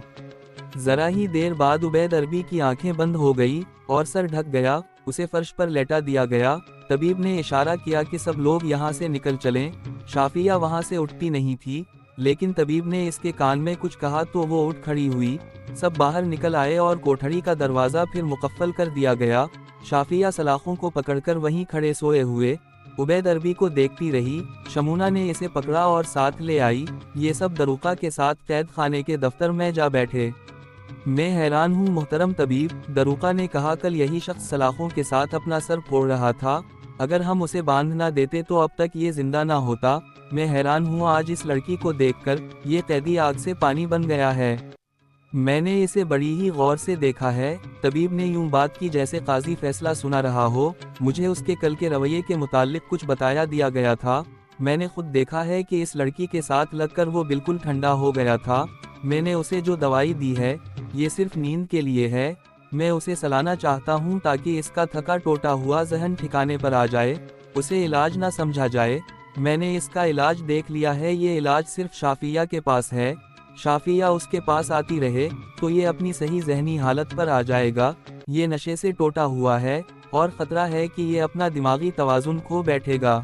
ذرا ہی دیر بعد عبید عربی کی آنکھیں بند ہو گئی اور سر ڈھک گیا، اسے فرش پر لیٹا دیا گیا۔ طبیب نے اشارہ کیا کہ سب لوگ یہاں سے نکل چلیں۔ شافیہ وہاں سے اٹھتی نہیں تھی، لیکن طبیب نے اس کے کان میں کچھ کہا تو وہ اٹھ کھڑی ہوئی۔ سب باہر نکل آئے اور کوٹھڑی کا دروازہ پھر مقفل کر دیا گیا۔ شافیہ سلاخوں کو پکڑ کر وہیں کھڑے سوئے ہوئے عبید عربی کو دیکھتی رہی۔ شمونہ نے اسے پکڑا اور ساتھ لے آئی۔ یہ سب دروقہ کے ساتھ قید خانے کے دفتر میں جا بیٹھے۔ میں حیران ہوں محترم طبیب، دروقہ نے کہا، کل یہی شخص سلاخوں کے ساتھ اپنا سر پھوڑ رہا تھا، اگر ہم اسے باندھ نہ دیتے تو اب تک یہ زندہ نہ ہوتا۔ میں حیران ہوں آج اس لڑکی کو دیکھ کر، یہ قیدی آگ سے پانی بن گیا ہے۔ میں نے اسے بڑی ہی غور سے دیکھا ہے۔ طبیب نے یوں بات کی جیسے قاضی فیصلہ سنا رہا ہو۔ مجھے اس کے کل کے رویے کے متعلق کچھ بتایا دیا گیا تھا۔ میں نے خود دیکھا ہے کہ اس لڑکی کے ساتھ لگ کر وہ بالکل ٹھنڈا ہو گیا تھا۔ میں نے اسے جو دوائی دی ہے یہ صرف نیند کے لیے ہے۔ میں اسے سلانا چاہتا ہوں تاکہ اس کا تھکا ٹوٹا ہوا ذہن ٹھکانے پر آ جائے، اسے علاج نہ سمجھا جائے۔ میں نے اس کا علاج دیکھ لیا ہے، یہ علاج صرف شافیہ کے پاس ہے۔ شافیہ اس کے پاس آتی رہے تو یہ اپنی صحیح ذہنی حالت پر آ جائے گا۔ یہ نشے سے ٹوٹا ہوا ہے اور خطرہ ہے کہ یہ اپنا دماغی توازن کھو بیٹھے گا۔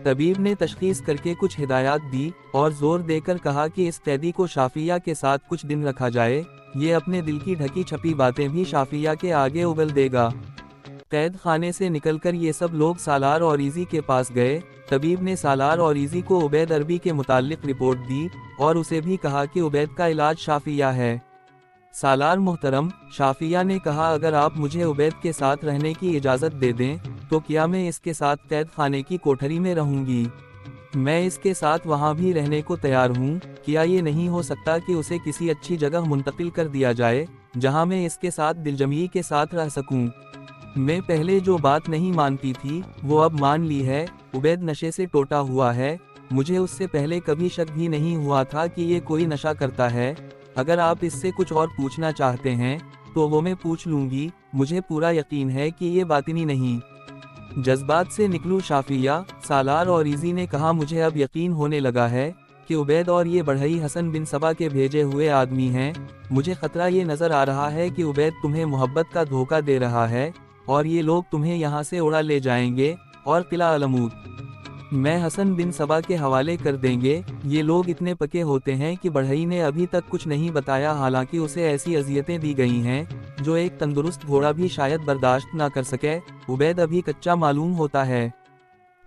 طبیب نے تشخیص کر کے کچھ ہدایات دی اور زور دے کر کہا کہ اس قیدی کو شافیہ کے ساتھ کچھ دن رکھا جائے، یہ اپنے دل کی ڈھکی چھپی باتیں بھی شافیہ کے آگے اگل دے گا۔ قید خانے سے نکل کر یہ سب لوگ سالار اور ایزی کے پاس گئے۔ طبیب نے سالار اور ایزی کو عبید عربی کے متعلق رپورٹ دی اور اسے بھی کہا کہ عبید کا علاج شافیہ ہے۔ سالار محترم، شافیہ نے کہا اگر آپ مجھے عبید کے ساتھ رہنے کی اجازت دے دیں تو کیا میں اس کے ساتھ قید خانے کی کوٹھری میں رہوں گی؟ میں اس کے ساتھ وہاں بھی رہنے کو تیار ہوں۔ کیا یہ نہیں ہو سکتا کہ اسے کسی اچھی جگہ منتقل کر دیا جائے جہاں میں اس کے ساتھ دلجمعی کے ساتھ رہ سکوں؟ میں پہلے جو بات نہیں مانتی تھی وہ اب مان لی ہے۔ عبید نشے سے ٹوٹا ہوا ہے، مجھے اس سے پہلے کبھی شک بھی نہیں ہوا تھا کہ یہ کوئی نشہ کرتا ہے۔ اگر آپ اس سے کچھ اور پوچھنا چاہتے ہیں تو وہ میں پوچھ لوں گی، مجھے پورا یقین ہے کہ یہ باطنی نہیں۔ جذبات سے نکلو شافیہ، سالار اور ایزی نے کہا مجھے اب یقین ہونے لگا ہے کہ عبید اور یہ بڑھئی حسن بن صبا کے بھیجے ہوئے آدمی ہیں۔ مجھے خطرہ یہ نظر آ رہا ہے کہ عبید تمہیں محبت کا دھوکہ دے رہا ہے اور یہ لوگ تمہیں یہاں سے اڑا لے جائیں گے اور قلعہ علمود میں حسن بن صبا کے حوالے کر دیں گے۔ یہ لوگ اتنے پکے ہوتے ہیں کہ بڑھئی نے ابھی تک کچھ نہیں بتایا، حالانکہ اسے ایسی اذیتیں دی گئی ہیں جو ایک تندرست گھوڑا بھی شاید برداشت نہ کر سکے۔ عبید ابھی کچا معلوم ہوتا ہے۔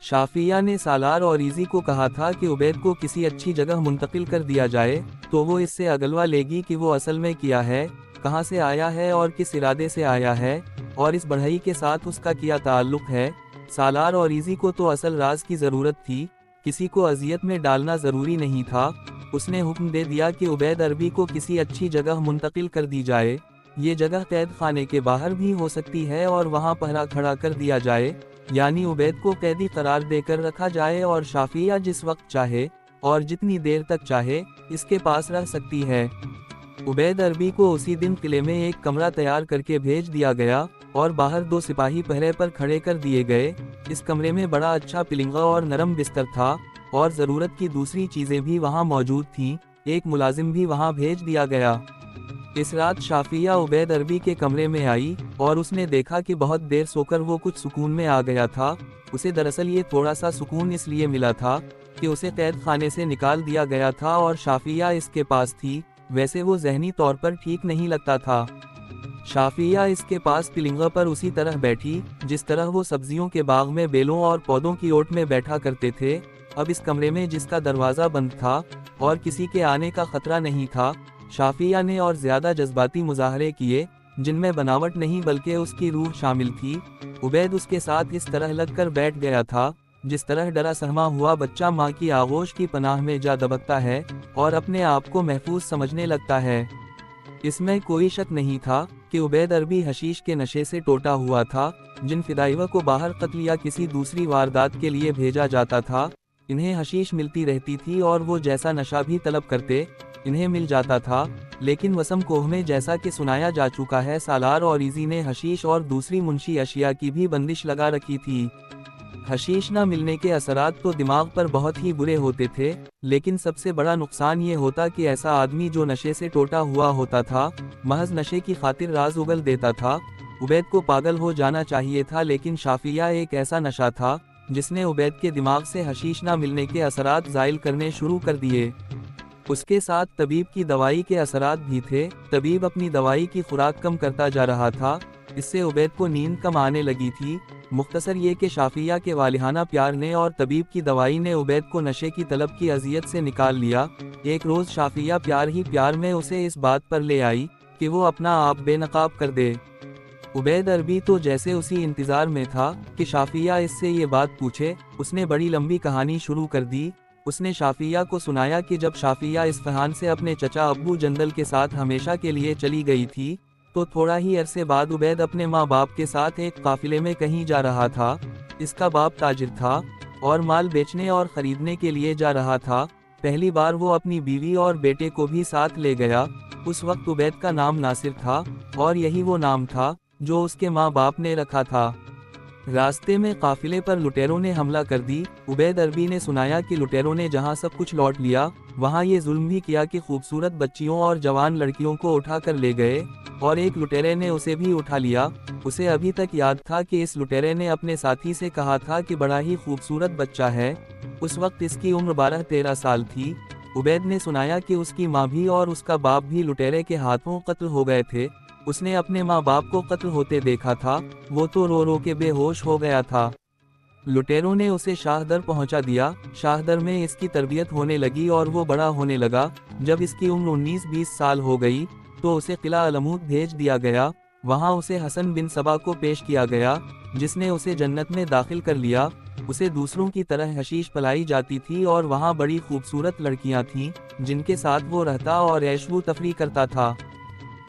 شافیہ نے سالار اور ایزی کو کہا تھا کہ عبید کو کسی اچھی جگہ منتقل کر دیا جائے تو وہ اس سے اگلوا لے گی کہ وہ اصل میں کیا ہے، کہاں سے آیا ہے اور کس ارادے سے آیا ہے، اور اس بڑھئی کے ساتھ اس کا کیا تعلق ہے۔ سالار اور ایزی کو تو اصل راز کی ضرورت تھی، کسی کو اذیت میں ڈالنا ضروری نہیں تھا۔ اس نے حکم دے دیا کہ عبید عربی کو کسی اچھی جگہ منتقل کر دی جائے۔ یہ جگہ قید خانے کے باہر بھی ہو سکتی ہے اور وہاں پہرا کھڑا کر دیا جائے، یعنی عبید کو قیدی قرار دے کر رکھا جائے اور شافیہ جس وقت چاہے اور جتنی دیر تک چاہے اس کے پاس رہ سکتی ہے۔ عبید عربی کو اسی دن قلعے میں ایک کمرہ تیار کر کے بھیج دیا گیا اور باہر 2 سپاہی پہرے پر کھڑے کر دیے گئے۔ اس کمرے میں بڑا اچھا پلنگا اور نرم بستر تھا اور ضرورت کی دوسری چیزیں بھی وہاں موجود تھیں۔ ایک ملازم بھی وہاں بھیج دیا گیا۔ اس رات شافیہ عبید عربی کے کمرے میں آئی اور اس نے دیکھا کہ بہت دیر سو کر وہ کچھ سکون میں آ گیا تھا۔ اسے دراصل یہ تھوڑا سا سکون اس لیے ملا تھا کہ اسے قید خانے سے نکال دیا گیا تھا اور شافیہ اس کے پاس تھی، ویسے وہ ذہنی طور پر ٹھیک نہیں لگتا تھا۔ شافیہ اس کے پاس پلنگا پر اسی طرح بیٹھی جس طرح وہ سبزیوں کے باغ میں بیلوں اور پودوں کی اوٹ میں بیٹھا کرتے تھے۔ اب اس کمرے میں جس کا دروازہ بند تھا اور کسی کے آنے کا خطرہ نہیں تھا، شافیہ نے اور زیادہ جذباتی مظاہرے کیے جن میں بناوٹ نہیں بلکہ اس کی روح شامل تھی۔ عبید اس کے ساتھ اس طرح لگ کر بیٹھ گیا تھا جس طرح ڈرا سہما ہوا بچہ ماں کی آغوش کی پناہ میں جا دبکتا ہے اور اپنے آپ کو محفوظ سمجھنے لگتا ہے۔ اس میں کوئی شک نہیں تھا کہ عبید عربی حشیش کے نشے سے ٹوٹا ہوا تھا۔ جن فدائیوں کو باہر قتل یا کسی دوسری واردات کے لیے بھیجا جاتا تھا، انہیں حشیش ملتی رہتی تھی اور وہ جیسا نشہ بھی طلب کرتے انہیں مل جاتا تھا۔ لیکن وسم کوہ میں جیسا کہ سنایا جا چکا ہے، سالار اور ایزی نے حشیش اور دوسری منشی اشیاء کی بھی بندش لگا رکھی تھی۔ حشیش نہ ملنے کے اثرات تو دماغ پر بہت ہی برے ہوتے تھے، لیکن سب سے بڑا نقصان یہ ہوتا کہ ایسا آدمی جو نشے سے ٹوٹا ہوا ہوتا تھا محض نشے کی خاطر راز اگل دیتا تھا۔ عبید کو پاگل ہو جانا چاہیے تھا، لیکن شافیہ ایک ایسا نشہ تھا جس نے عبید کے دماغ سے حشیش نہ ملنے کے اثرات زائل کرنے شروع کر دیے۔ اس کے ساتھ طبیب کی دوائی کے اثرات بھی تھے۔ طبیب اپنی دوائی کی خوراک کم کرتا جا رہا تھا، اس سے عبید کو نیند کم آنے لگی تھی۔ مختصر یہ کہ شافیہ کے والہانہ پیار نے اور طبیب کی دوائی نے عبید کو نشے کی طلب کی اذیت سے نکال لیا۔ ایک روز شافیہ پیار ہی پیار میں اسے اس بات پر لے آئی کہ وہ اپنا آپ بے نقاب کر دے۔ عبید عربی تو جیسے اسی انتظار میں تھا کہ شافیہ اس سے یہ بات پوچھے۔ اس نے بڑی لمبی کہانی شروع کر دی۔ اس نے شافیہ کو سنایا کہ جب شافیہ اصفہان سے اپنے چچا ابو جندل کے ساتھ ہمیشہ کے لیے چلی گئی تھی تو تھوڑا ہی عرصے بعد عبید اپنے ماں باپ کے ساتھ ایک قافلے میں کہیں جا رہا تھا۔ اس کا باپ تاجر تھا اور مال بیچنے اور خریدنے کے لیے جا رہا تھا۔ پہلی بار وہ اپنی بیوی اور بیٹے کو بھی ساتھ لے گیا۔ اس وقت عبید کا نام ناصر تھا اور یہی وہ نام تھا جو اس کے ماں باپ نے رکھا تھا۔ راستے میں قافلے پر لٹیروں نے حملہ کر دی۔ عبید عربی نے سنایا کہ لٹیروں نے جہاں سب کچھ لوٹ لیا وہاں یہ ظلم بھی کیا کہ خوبصورت بچیوں اور جوان لڑکیوں کو اٹھا کر لے گئے، اور ایک لٹیرے نے اسے بھی اٹھا لیا۔ اسے ابھی تک یاد تھا کہ اس لٹیرے نے اپنے ساتھی سے کہا تھا کہ بڑا ہی خوبصورت بچہ ہے۔ اس وقت اس کی عمر 12-13 سال تھی۔ عبید نے سنایا کہ اس کی ماں بھی اور اس کا باپ بھی لٹیرے کے ہاتھوں قتل ہو گئے تھے۔ اس نے اپنے ماں باپ کو قتل ہوتے دیکھا تھا، وہ تو رو رو کے بے ہوش ہو گیا تھا۔ لٹیروں نے اسے شاہ در پہنچا دیا، شاہ در میں اس کی تربیت ہونے لگی اور وہ بڑا ہونے لگا۔ جب اس کی عمر 19-20 سال ہو گئی تو اسے قلعہ علمود بھیج دیا گیا، وہاں اسے حسن بن صبا کو پیش کیا گیا، جس نے اسے جنت میں داخل کر لیا۔ اسے دوسروں کی طرح حشیش پلائی جاتی تھی اور وہاں بڑی خوبصورت لڑکیاں تھیں جن کے ساتھ وہ رہتا اور عیش و تفریح کرتا تھا۔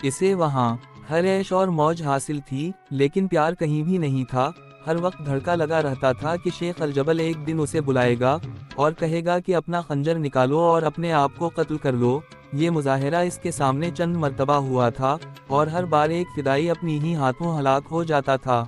اسے وہاں ہر عیش اور موج حاصل تھی، لیکن پیار کہیں بھی نہیں تھا۔ ہر وقت دھڑکا لگا رہتا تھا کہ شیخ الجبل ایک دن اسے بلائے گا اور کہے گا کہ اپنا خنجر نکالو اور اپنے آپ کو قتل کر لو۔ یہ مظاہرہ اس کے سامنے چند مرتبہ ہوا تھا اور ہر بار ایک فدائی اپنی ہی ہاتھوں ہلاک ہو جاتا تھا۔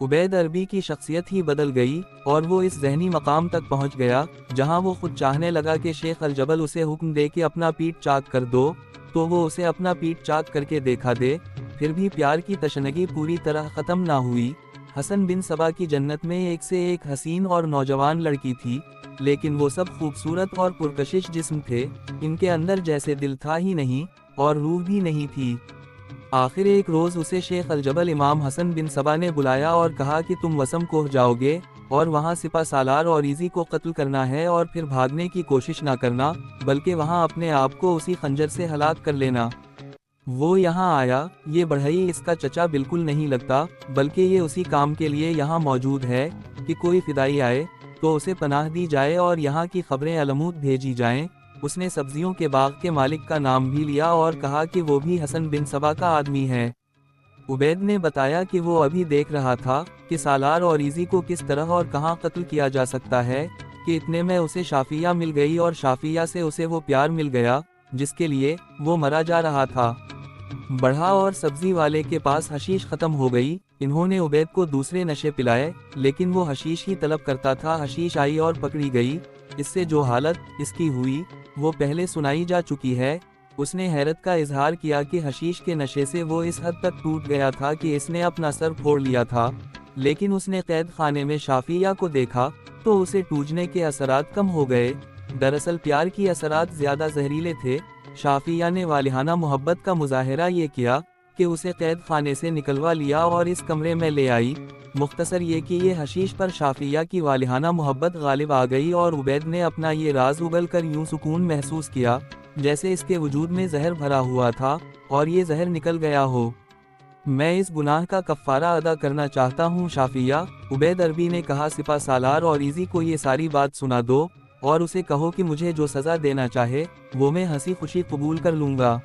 عبید عربی کی شخصیت ہی بدل گئی اور وہ اس ذہنی مقام تک پہنچ گیا جہاں وہ خود چاہنے لگا کہ شیخ الجبل اسے حکم دے کہ اپنا پیٹ چاک کر دو تو وہ اسے اپنا پیٹ چاک کر کے دیکھا دے۔ پھر بھی پیار کی تشنگی پوری طرح ختم نہ ہوئی۔ حسن بن صبا کی جنت میں ایک سے ایک حسین اور نوجوان لڑکی تھی، لیکن وہ سب خوبصورت اور پرکشش جسم تھے، ان کے اندر جیسے دل تھا ہی نہیں اور روح بھی نہیں تھی۔ آخر ایک روز اسے شیخ الجبل امام حسن بن صبا نے بلایا اور کہا کہ تم وسم کوہ جاؤ گے اور وہاں سپہ سالار اور ایزی کو قتل کرنا ہے اور پھر بھاگنے کی کوشش نہ کرنا، بلکہ وہاں اپنے آپ کو اسی خنجر سے ہلاک کر لینا۔ وہ یہاں آیا، یہ بڑھئی اس کا چچا بالکل نہیں لگتا، بلکہ یہ اسی کام کے لیے یہاں موجود ہے کہ کوئی فدائی آئے تو اسے پناہ دی جائے اور یہاں کی خبریں علمود بھیجی جائیں۔ اس نے سبزیوں کے باغ کے مالک کا نام بھی لیا اور کہا کہ وہ بھی حسن بن صبا کا آدمی ہے۔ عبید نے بتایا کہ وہ ابھی دیکھ رہا تھا کہ سالار اور ایزی کو کس طرح اور کہاں قتل کیا جا سکتا ہے کہ اتنے میں اسے شافیہ مل گئی اور شافیہ سے اسے وہ پیار مل گیا جس کے لیے وہ مرا جا رہا تھا۔ بڑھا اور سبزی والے کے پاس حشیش ختم ہو گئی، انہوں نے عبید کو دوسرے نشے پلائے، لیکن وہ حشیش ہی طلب کرتا تھا۔ حشیش آئی اور پکڑی گئی، اس سے جو حالت اس کی ہوئی وہ پہلے سنائی جا چکی ہے۔ اس نے حیرت کا اظہار کیا کہ حشیش کے نشے سے وہ اس حد تک ٹوٹ گیا تھا کہ اس نے اپنا سر پھوڑ لیا تھا، لیکن اس نے قید خانے میں شافیہ کو دیکھا تو اسے ٹوٹنے کے اثرات کم ہو گئے۔ دراصل پیار کی اثرات زیادہ زہریلے تھے۔ شافیہ نے والہانہ محبت کا مظاہرہ یہ کیا کہ اسے قید خانے سے نکلوا لیا اور اس کمرے میں لے آئی۔ مختصر یہ کہ یہ حشیش پر شافیہ کی والہانہ محبت غالب آ گئی اور عبید نے اپنا یہ راز اگل کر یوں سکون محسوس کیا جیسے اس کے وجود میں زہر بھرا ہوا تھا اور یہ زہر نکل گیا ہو۔ میں اس گناہ کا کفارہ ادا کرنا چاہتا ہوں شافیہ، عبید عربی نے کہا۔ سپہ سالار اور ایزی کو یہ ساری بات سنا دو اور اسے کہو کہ مجھے جو سزا دینا چاہے وہ میں ہنسی خوشی قبول کر لوں گا۔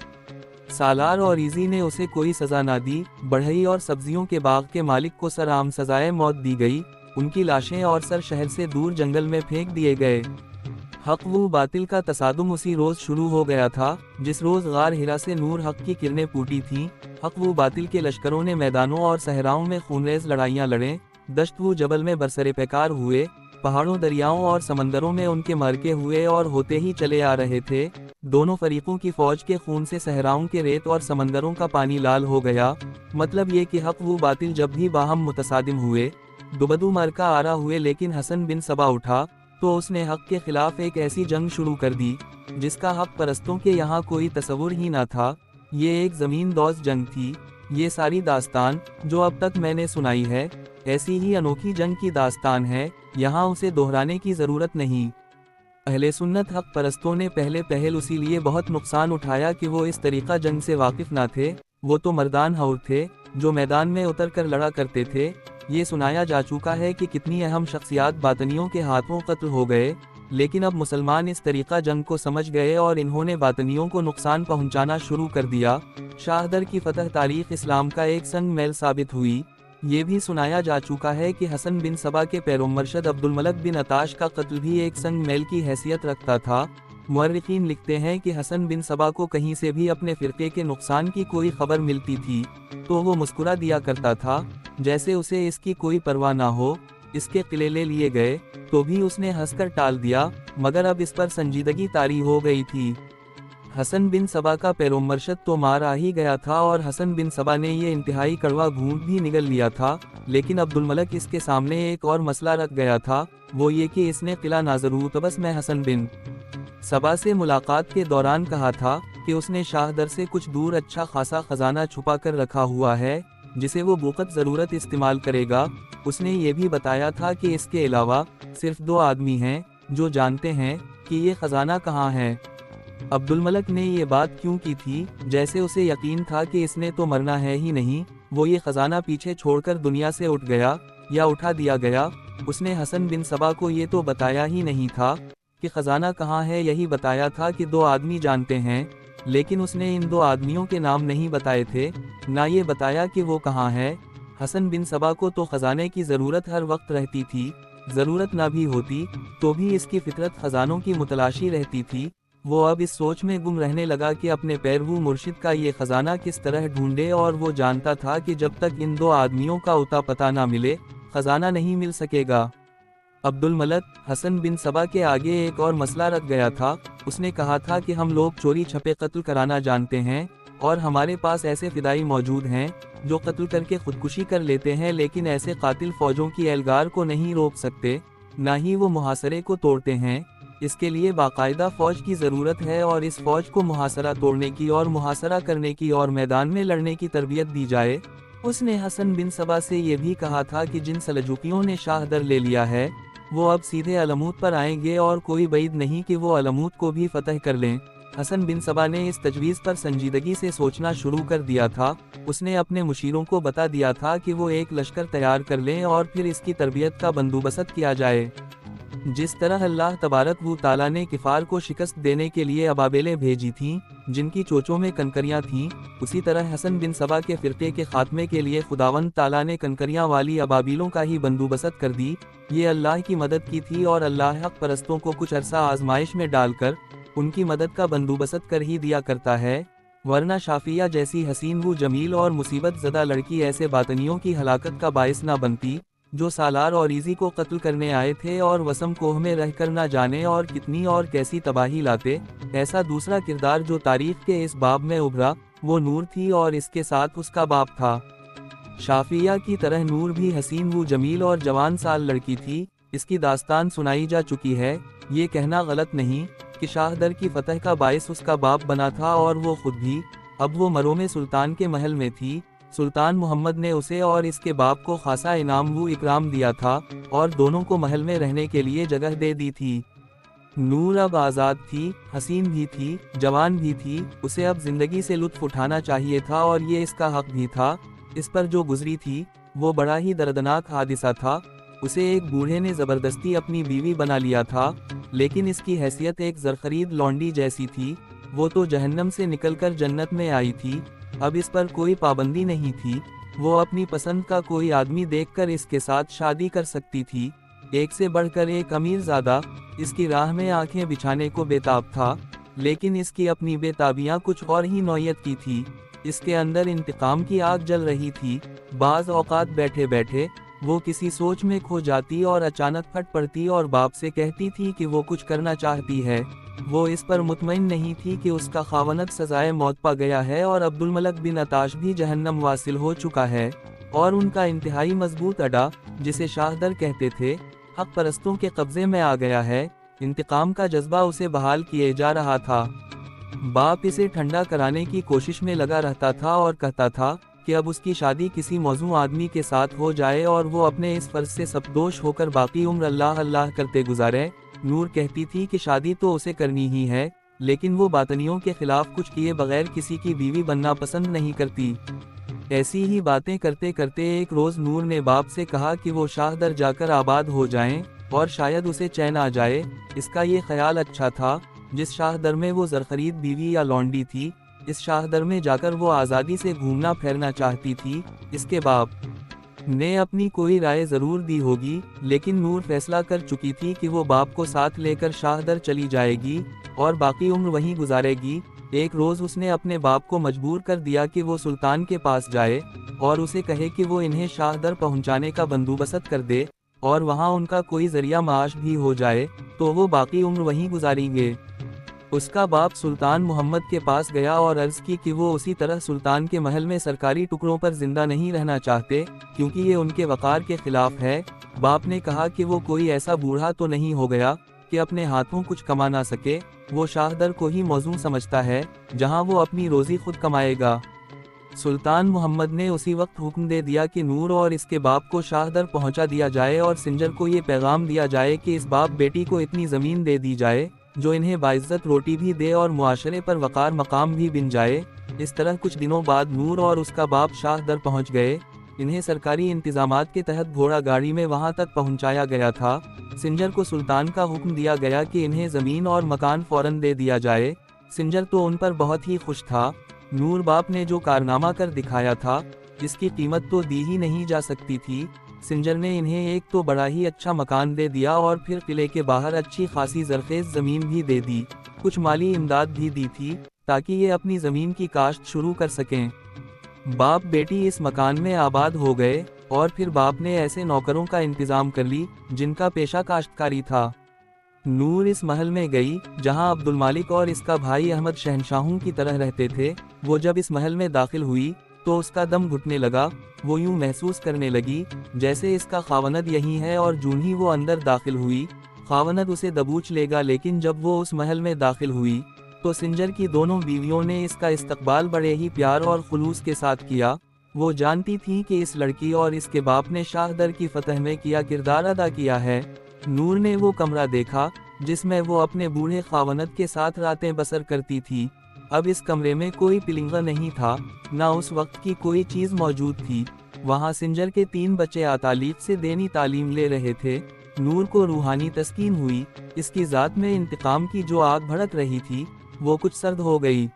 سالار اور ایزی نے اسے کوئی سزا نہ دی۔ بڑھئی اور سبزیوں کے باغ کے مالک کو سرعام سزائے موت دی گئی، ان کی لاشیں اور سر شہر سے دور جنگل میں پھینک دیے گئے۔ حق و باطل کا تصادم اسی روز شروع ہو گیا تھا جس روز غار ہرا سے نور حق کی کرنیں پھوٹی تھیں۔ حق و باطل کے لشکروں نے میدانوں اور صحراؤں میں خونریز لڑائیاں لڑیں، دشت و جبل میں برسر پیکار ہوئے، پہاڑوں دریاؤں اور سمندروں میں ان کے معرکے ہوئے اور ہوتے ہی چلے آ رہے تھے۔ دونوں فریقوں کی فوج کے خون سے صحراؤں کے ریت اور سمندروں کا پانی لال ہو گیا۔ مطلب یہ کہ حق و باطل جب بھی باہم متصادم ہوئے، دوبدو معرکہ آرا ہوئے، لیکن حسن بن صبا اٹھا تو اس نے حق کے خلاف ایک ایسی جنگ شروع کر دی جس کا حق پرستوں کے یہاں کوئی تصور ہی نہ تھا۔ یہ ایک زمین دوز جنگ تھی۔ یہ ساری داستان جو اب تک میں نے سنائی ہے ایسی ہی انوکھی جنگ کی داستان ہے، یہاں اسے دہرانے کی ضرورت نہیں۔ اہل سنت حق پرستوں نے پہل اسی لیے بہت نقصان اٹھایا کہ وہ اس طریقہ جنگ سے واقف نہ تھے۔ وہ تو مردان حور تھے جو میدان میں اتر کر لڑا کرتے تھے۔ یہ سنایا جا چکا ہے کہ کتنی اہم شخصیات باطنیوں کے ہاتھوں قتل ہو گئے، لیکن اب مسلمان اس طریقہ جنگ کو سمجھ گئے اور انہوں نے باطنیوں کو نقصان پہنچانا شروع کر دیا۔ شاہ در کی فتح تاریخ اسلام کا ایک سنگ میل ثابت ہوئی۔ یہ بھی سنایا جا چکا ہے کہ حسن بن صبا کے پیرو مرشد عبدالملک بن عطاش کا قتل بھی ایک سنگ میل کی حیثیت رکھتا تھا۔ مورخین لکھتے ہیں کہ حسن بن صبا کو کہیں سے بھی اپنے فرقے کے نقصان کی کوئی خبر ملتی تھی تو وہ مسکرا دیا کرتا تھا جیسے اسے اس کی کوئی پرواہ نہ ہو۔ اس کے قلعے لے لیے گئے تو بھی اس نے ہنس کر ٹال دیا، مگر اب اس پر سنجیدگی طاری ہو گئی تھی۔ حسن بن صبا کا پیرو مرشد تو مار آ ہی گیا تھا اور حسن بن صبا نے یہ انتہائی کڑوا گھونٹ بھی نگل لیا تھا، لیکن عبدالملک اس کے سامنے ایک اور مسئلہ رکھ گیا تھا، وہ یہ کہ اس نے قلعہ ناظر طبس میں حسن بن صبا سے ملاقات کے دوران کہا تھا کہ اس نے شاہ در سے کچھ دور اچھا خاصا خزانہ چھپا کر رکھا ہوا ہے جسے وہ بوقت ضرورت استعمال کرے گا۔ اس نے یہ بھی بتایا تھا کہ اس کے علاوہ صرف 2 آدمی ہیں جو جانتے ہیں کہ یہ خزانہ کہاں ہے۔ عبد الملک نے یہ بات کیوں کی تھی؟ جیسے اسے یقین تھا کہ اس نے تو مرنا ہے ہی نہیں، وہ یہ خزانہ پیچھے چھوڑ کر دنیا سے اٹھ گیا یا اٹھا دیا گیا۔ اس نے حسن بن صبا کو یہ تو بتایا ہی نہیں تھا کہ خزانہ کہاں ہے، یہی بتایا تھا کہ 2 آدمی جانتے ہیں، لیکن اس نے ان 2 آدمیوں کے نام نہیں بتائے تھے، نہ یہ بتایا کہ وہ کہاں ہے۔ حسن بن صبا کو تو خزانے کی ضرورت ہر وقت رہتی تھی، ضرورت نہ بھی ہوتی تو بھی اس کی فطرت خزانوں کی متلاشی رہتی تھی۔ وہ اب اس سوچ میں گم رہنے لگا کہ اپنے پیرو مرشد کا یہ خزانہ کس طرح ڈھونڈے، اور وہ جانتا تھا کہ جب تک ان 2 آدمیوں کا اتا پتہ نہ ملے خزانہ نہیں مل سکے گا۔ عبد الملک حسن بن صبا کے آگے ایک اور مسئلہ رکھ گیا تھا۔ اس نے کہا تھا کہ ہم لوگ چوری چھپے قتل کرانا جانتے ہیں، اور ہمارے پاس ایسے فدائی موجود ہیں جو قتل کر کے خودکشی کر لیتے ہیں، لیکن ایسے قاتل فوجوں کی ایلگار کو نہیں روک سکتے، نہ ہی وہ محاصرے کو توڑتے ہیں۔ اس کے لیے باقاعدہ فوج کی ضرورت ہے، اور اس فوج کو محاصرہ توڑنے کی اور محاصرہ کرنے کی اور میدان میں لڑنے کی تربیت دی جائے۔ اس نے حسن بن صبا سے یہ بھی کہا تھا کہ جن سلجوقیوں نے شاہ در لے لیا ہے وہ اب سیدھے علموت پر آئیں گے، اور کوئی بعید نہیں کہ وہ علموت کو بھی فتح کر لیں۔ حسن بن صبا نے اس تجویز پر سنجیدگی سے سوچنا شروع کر دیا تھا۔ اس نے اپنے مشیروں کو بتا دیا تھا کہ وہ ایک لشکر تیار کر لیں اور پھر اس کی تربیت کا بندوبست کیا جائے۔ جس طرح اللہ تبارک و تعالیٰ نے کفار کو شکست دینے کے لیے ابابیلیں بھیجی تھیں جن کی چوچوں میں کنکریاں تھیں، اسی طرح حسن بن صبا کے فرقے کے خاتمے کے لیے خداوند تعالیٰ نے کنکریاں والی ابابیلوں کا ہی بندوبست کر دی۔ یہ اللہ کی مدد کی تھی، اور اللہ حق پرستوں کو کچھ عرصہ آزمائش میں ڈال کر ان کی مدد کا بندوبست کر ہی دیا کرتا ہے، ورنہ شافیہ جیسی حسین و جمیل اور مصیبت زدہ لڑکی ایسے باطنیوں کی ہلاکت کا باعث نہ بنتی جو سالار اور ایزی کو قتل کرنے آئے تھے اور وسم کوہ میں رہ کر نہ جانے اور کتنی اور کیسی تباہی لاتے۔ ایسا دوسرا کردار جو تاریخ کے اس باب میں ابھرا وہ نور تھی، اور اس کے ساتھ اس کا باپ تھا۔ شافیہ کی طرح نور بھی حسین و جمیل اور جوان سال لڑکی تھی۔ اس کی داستان سنائی جا چکی ہے، یہ کہنا غلط نہیں کہ شاہ در کی فتح کا باعث اس کا باپ بنا تھا، اور وہ خود بھی۔ اب وہ مروم سلطان کے محل میں تھی۔ سلطان محمد نے اسے اور اس کے باپ کو خاصا انعام و اکرام دیا تھا، اور دونوں کو محل میں رہنے کے لیے جگہ دے دی تھی۔ نور اب آزاد تھی، حسین بھی تھی، جوان بھی تھی، اسے اب زندگی سے لطف اٹھانا چاہیے تھا، اور یہ اس کا حق بھی تھا۔ اس پر جو گزری تھی وہ بڑا ہی دردناک حادثہ تھا۔ اسے ایک بوڑھے نے زبردستی اپنی بیوی بنا لیا تھا، لیکن اس کی حیثیت ایک زرخرید لونڈی جیسی تھی۔ وہ تو جہنم سے نکل کر جنت میں آئی تھی، اب اس پر کوئی پابندی نہیں تھی۔ وہ اپنی پسند کا کوئی آدمی دیکھ کر اس کے ساتھ شادی کر سکتی تھی۔ ایک سے بڑھ کر ایک امیر زادہ اس کی راہ میں آنکھیں بچھانے کو بے تاب تھا، لیکن اس کی اپنی بے تابیاں کچھ اور ہی نوعیت کی تھی۔ اس کے اندر انتقام کی آگ جل رہی تھی۔ بعض اوقات بیٹھے بیٹھے وہ کسی سوچ میں کھو جاتی اور اچانک پھٹ پڑتی اور باپ سے کہتی تھی کہ وہ کچھ کرنا چاہتی ہے۔ وہ اس پر مطمئن نہیں تھی کہ اس کا خاوند سزائے موت پا گیا ہے اور عبد الملک بن عطاش بھی جہنم واصل ہو چکا ہے، اور ان کا انتہائی مضبوط اڈا جسے شاہ در کہتے تھے حق پرستوں کے قبضے میں آ گیا ہے۔ انتقام کا جذبہ اسے بحال کیے جا رہا تھا۔ باپ اسے ٹھنڈا کرانے کی کوشش میں لگا رہتا تھا اور کہتا تھا کہ اب اس کی شادی کسی موزوں آدمی کے ساتھ ہو جائے اور وہ اپنے اس فرض سے سبکدوش ہو کر باقی عمر اللہ اللہ کرتے گزارے۔ نور کہتی تھی کہ شادی تو اسے کرنی ہی ہے، لیکن وہ باطنیوں کے خلاف کچھ کیے بغیر کسی کی بیوی بننا پسند نہیں کرتی۔ ایسی ہی باتیں کرتے کرتے ایک روز نور نے باپ سے کہا کہ وہ شاہ در جا کر آباد ہو جائیں اور شاید اسے چین آ جائے۔ اس کا یہ خیال اچھا تھا، جس شاہ در میں وہ زرخرید بیوی یا لونڈی تھی، اس شاہ در میں جا کر وہ آزادی سے گھومنا پھرنا چاہتی تھی۔ اس کے باپ نے اپنی کوئی رائے ضرور دی ہوگی، لیکن نور فیصلہ کر چکی تھی کہ وہ باپ کو ساتھ لے کر شاہ در چلی جائے گی اور باقی عمر وہیں گزارے گی۔ ایک روز اس نے اپنے باپ کو مجبور کر دیا کہ وہ سلطان کے پاس جائے اور اسے کہے کہ وہ انہیں شاہ در پہنچانے کا بندوبست کر دے اور وہاں ان کا کوئی ذریعہ معاش بھی ہو جائے تو وہ باقی عمر وہیں گزاریں گے۔ اس کا باپ سلطان محمد کے پاس گیا اور عرض کی کہ وہ اسی طرح سلطان کے محل میں سرکاری ٹکڑوں پر زندہ نہیں رہنا چاہتے، کیونکہ یہ ان کے وقار کے خلاف ہے۔ باپ نے کہا کہ وہ کوئی ایسا بوڑھا تو نہیں ہو گیا کہ اپنے ہاتھوں کچھ کما نہ سکے، وہ شاہ در کو ہی موزوں سمجھتا ہے جہاں وہ اپنی روزی خود کمائے گا۔ سلطان محمد نے اسی وقت حکم دے دیا کہ نور اور اس کے باپ کو شاہ در پہنچا دیا جائے اور سنجر کو یہ پیغام دیا جائے کہ اس باپ بیٹی کو اتنی زمین دے دی جائے جو انہیں باعزت روٹی بھی دے اور معاشرے پر وقار مقام بھی بن جائے۔ اس طرح کچھ دنوں بعد نور اور اس کا باپ شاہ در پہنچ گئے۔ انہیں سرکاری انتظامات کے تحت گھوڑا گاڑی میں وہاں تک پہنچایا گیا تھا۔ سنجر کو سلطان کا حکم دیا گیا کہ انہیں زمین اور مکان فوراً دے دیا جائے۔ سنجر تو ان پر بہت ہی خوش تھا۔ نور باپ نے جو کارنامہ کر دکھایا تھا جس کی قیمت تو دی ہی نہیں جا سکتی تھی۔ سنجر نے انہیں ایک تو بڑا ہی اچھا مکان دے دیا اور پھر قلعے کے باہر اچھی خاصی زرخیز زمین بھی دے دی، کچھ مالی امداد بھی دی تھی تاکہ یہ اپنی زمین کی کاشت شروع کر سکیں۔ باپ بیٹی اس مکان میں آباد ہو گئے اور پھر باپ نے ایسے نوکروں کا انتظام کر لی جن کا پیشہ کاشتکاری تھا۔ نور اس محل میں گئی جہاں عبد المالک اور اس کا بھائی احمد شہنشاہوں کی طرح رہتے تھے۔ وہ جب اس محل میں داخل ہوئی تو اس کا دم گھٹنے لگا۔ وہ یوں محسوس کرنے لگی جیسے اس کا خاوند یہی ہے، اور جون ہی وہ اندر داخل ہوئی خاوند اسے دبوچ لے گا، لیکن جب وہ اس محل میں داخل ہوئی تو سنجر کی دونوں بیویوں نے اس کا استقبال بڑے ہی پیار اور خلوص کے ساتھ کیا۔ وہ جانتی تھی کہ اس لڑکی اور اس کے باپ نے شاہ در کی فتح میں کیا کردار ادا کیا ہے۔ نور نے وہ کمرہ دیکھا جس میں وہ اپنے بوڑھے خاوند کے ساتھ راتیں بسر کرتی تھی۔ اب اس کمرے میں کوئی پلنگا نہیں تھا، نہ اس وقت کی کوئی چیز موجود تھی۔ وہاں سنجر کے 3 بچے اطالیق سے دینی تعلیم لے رہے تھے۔ نور کو روحانی تسکین ہوئی۔ اس کی ذات میں انتقام کی جو آگ بھڑک رہی تھی وہ کچھ سرد ہو گئی۔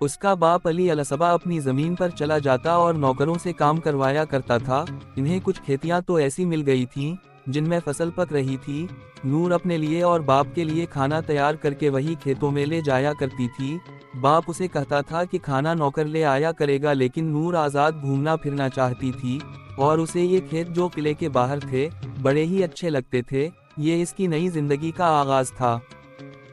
اس کا باپ علی الصبا اپنی زمین پر چلا جاتا اور نوکروں سے کام کروایا کرتا تھا۔ انہیں کچھ کھیتیاں تو ایسی مل گئی تھیں جن میں فصل پک رہی تھی۔ نور اپنے لیے اور باپ کے لیے کھانا تیار کر کے وہی کھیتوں میں لے جایا کرتی تھی۔ باپ اسے کہتا تھا کہ کھانا نوکر لے آیا کرے گا، لیکن نور آزاد گھومنا پھرنا چاہتی تھی اور اسے یہ کھیت جو قلعے کے باہر تھے بڑے ہی اچھے لگتے تھے۔ یہ اس کی نئی زندگی کا آغاز تھا۔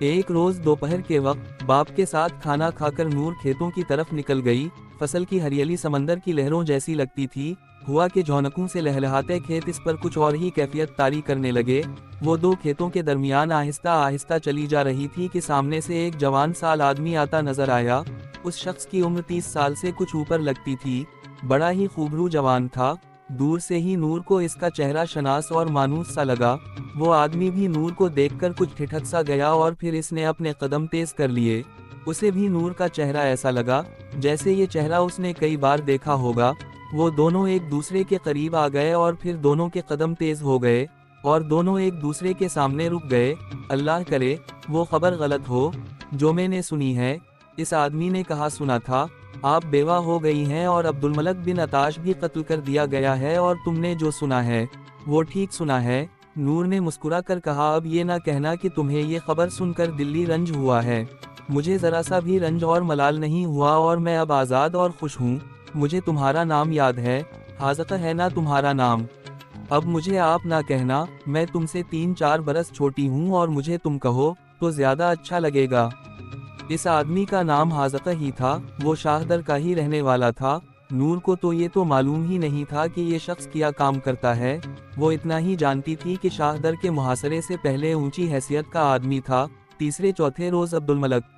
ایک روز دوپہر کے وقت باپ کے ساتھ کھانا کھا کر نور کھیتوں کی طرف نکل گئی۔ فصل کی ہریالی سمندر کی لہروں جیسی لگتی تھی۔ ہوا کہ جھونکوں سے لہلہاتے کھیت اس پر کچھ اور ہی کیفیت طاری کرنے لگے۔ وہ 2 کھیتوں کے درمیان آہستہ آہستہ چلی جا رہی تھی کہ سامنے سے ایک جوان سال آدمی آتا نظر آیا۔ اس شخص کی عمر 30 سال سے کچھ اوپر لگتی تھی۔ بڑا ہی خوبرو جوان تھا۔ دور سے ہی نور کو اس کا چہرہ شناس اور مانوس سا لگا۔ وہ آدمی بھی نور کو دیکھ کر کچھ ٹھٹک سا گیا اور پھر اس نے اپنے قدم تیز کر لیے۔ اسے بھی نور کا چہرہ ایسا لگا جیسے یہ چہرہ اس نے کئی بار دیکھا ہوگا۔ وہ دونوں ایک دوسرے کے قریب آ گئے اور پھر دونوں کے قدم تیز ہو گئے اور دونوں ایک دوسرے کے سامنے رک گئے۔ اللہ کرے وہ خبر غلط ہو جو میں نے سنی ہے، اس آدمی نے کہا۔ سنا تھا آپ بیوہ ہو گئی ہیں اور عبد الملک بن عطاش بھی قتل کر دیا گیا ہے، اور تم نے جو سنا ہے وہ ٹھیک سنا ہے۔ نور نے مسکرا کر کہا، اب یہ نہ کہنا کہ تمہیں یہ خبر سن کر دلی رنج ہوا ہے۔ مجھے ذرا سا بھی رنج اور ملال نہیں ہوا اور میں اب آزاد اور خوش ہوں۔ مجھے تمہارا نام یاد ہے، حاذقہ ہے نا تمہارا نام؟ اب مجھے آپ نہ کہنا، میں تم سے 3-4 برس چھوٹی ہوں اور مجھے تم کہو تو زیادہ اچھا لگے گا۔ اس آدمی کا نام حاذقہ ہی تھا، وہ شاہ در کا ہی رہنے والا تھا۔ نور کو تو یہ تو معلوم ہی نہیں تھا کہ یہ شخص کیا کام کرتا ہے۔ وہ اتنا ہی جانتی تھی کہ شاہ در کے محاصرے سے پہلے اونچی حیثیت کا آدمی تھا، تیسرے چوتھے روز عبد الملک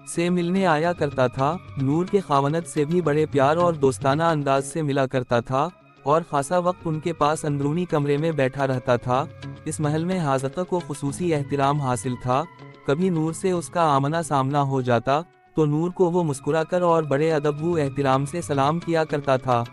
سے ملنے آیا کرتا تھا۔ نور کے خاوند سے بھی بڑے پیار اور دوستانہ انداز سے ملا کرتا تھا اور خاصا وقت ان کے پاس اندرونی کمرے میں بیٹھا رہتا تھا۔ اس محل میں حاذقہ کو خصوصی احترام حاصل تھا۔ کبھی نور سے اس کا آمنا سامنا ہو جاتا تو نور کو وہ مسکرا کر اور بڑے ادب و احترام سے سلام کیا کرتا تھا۔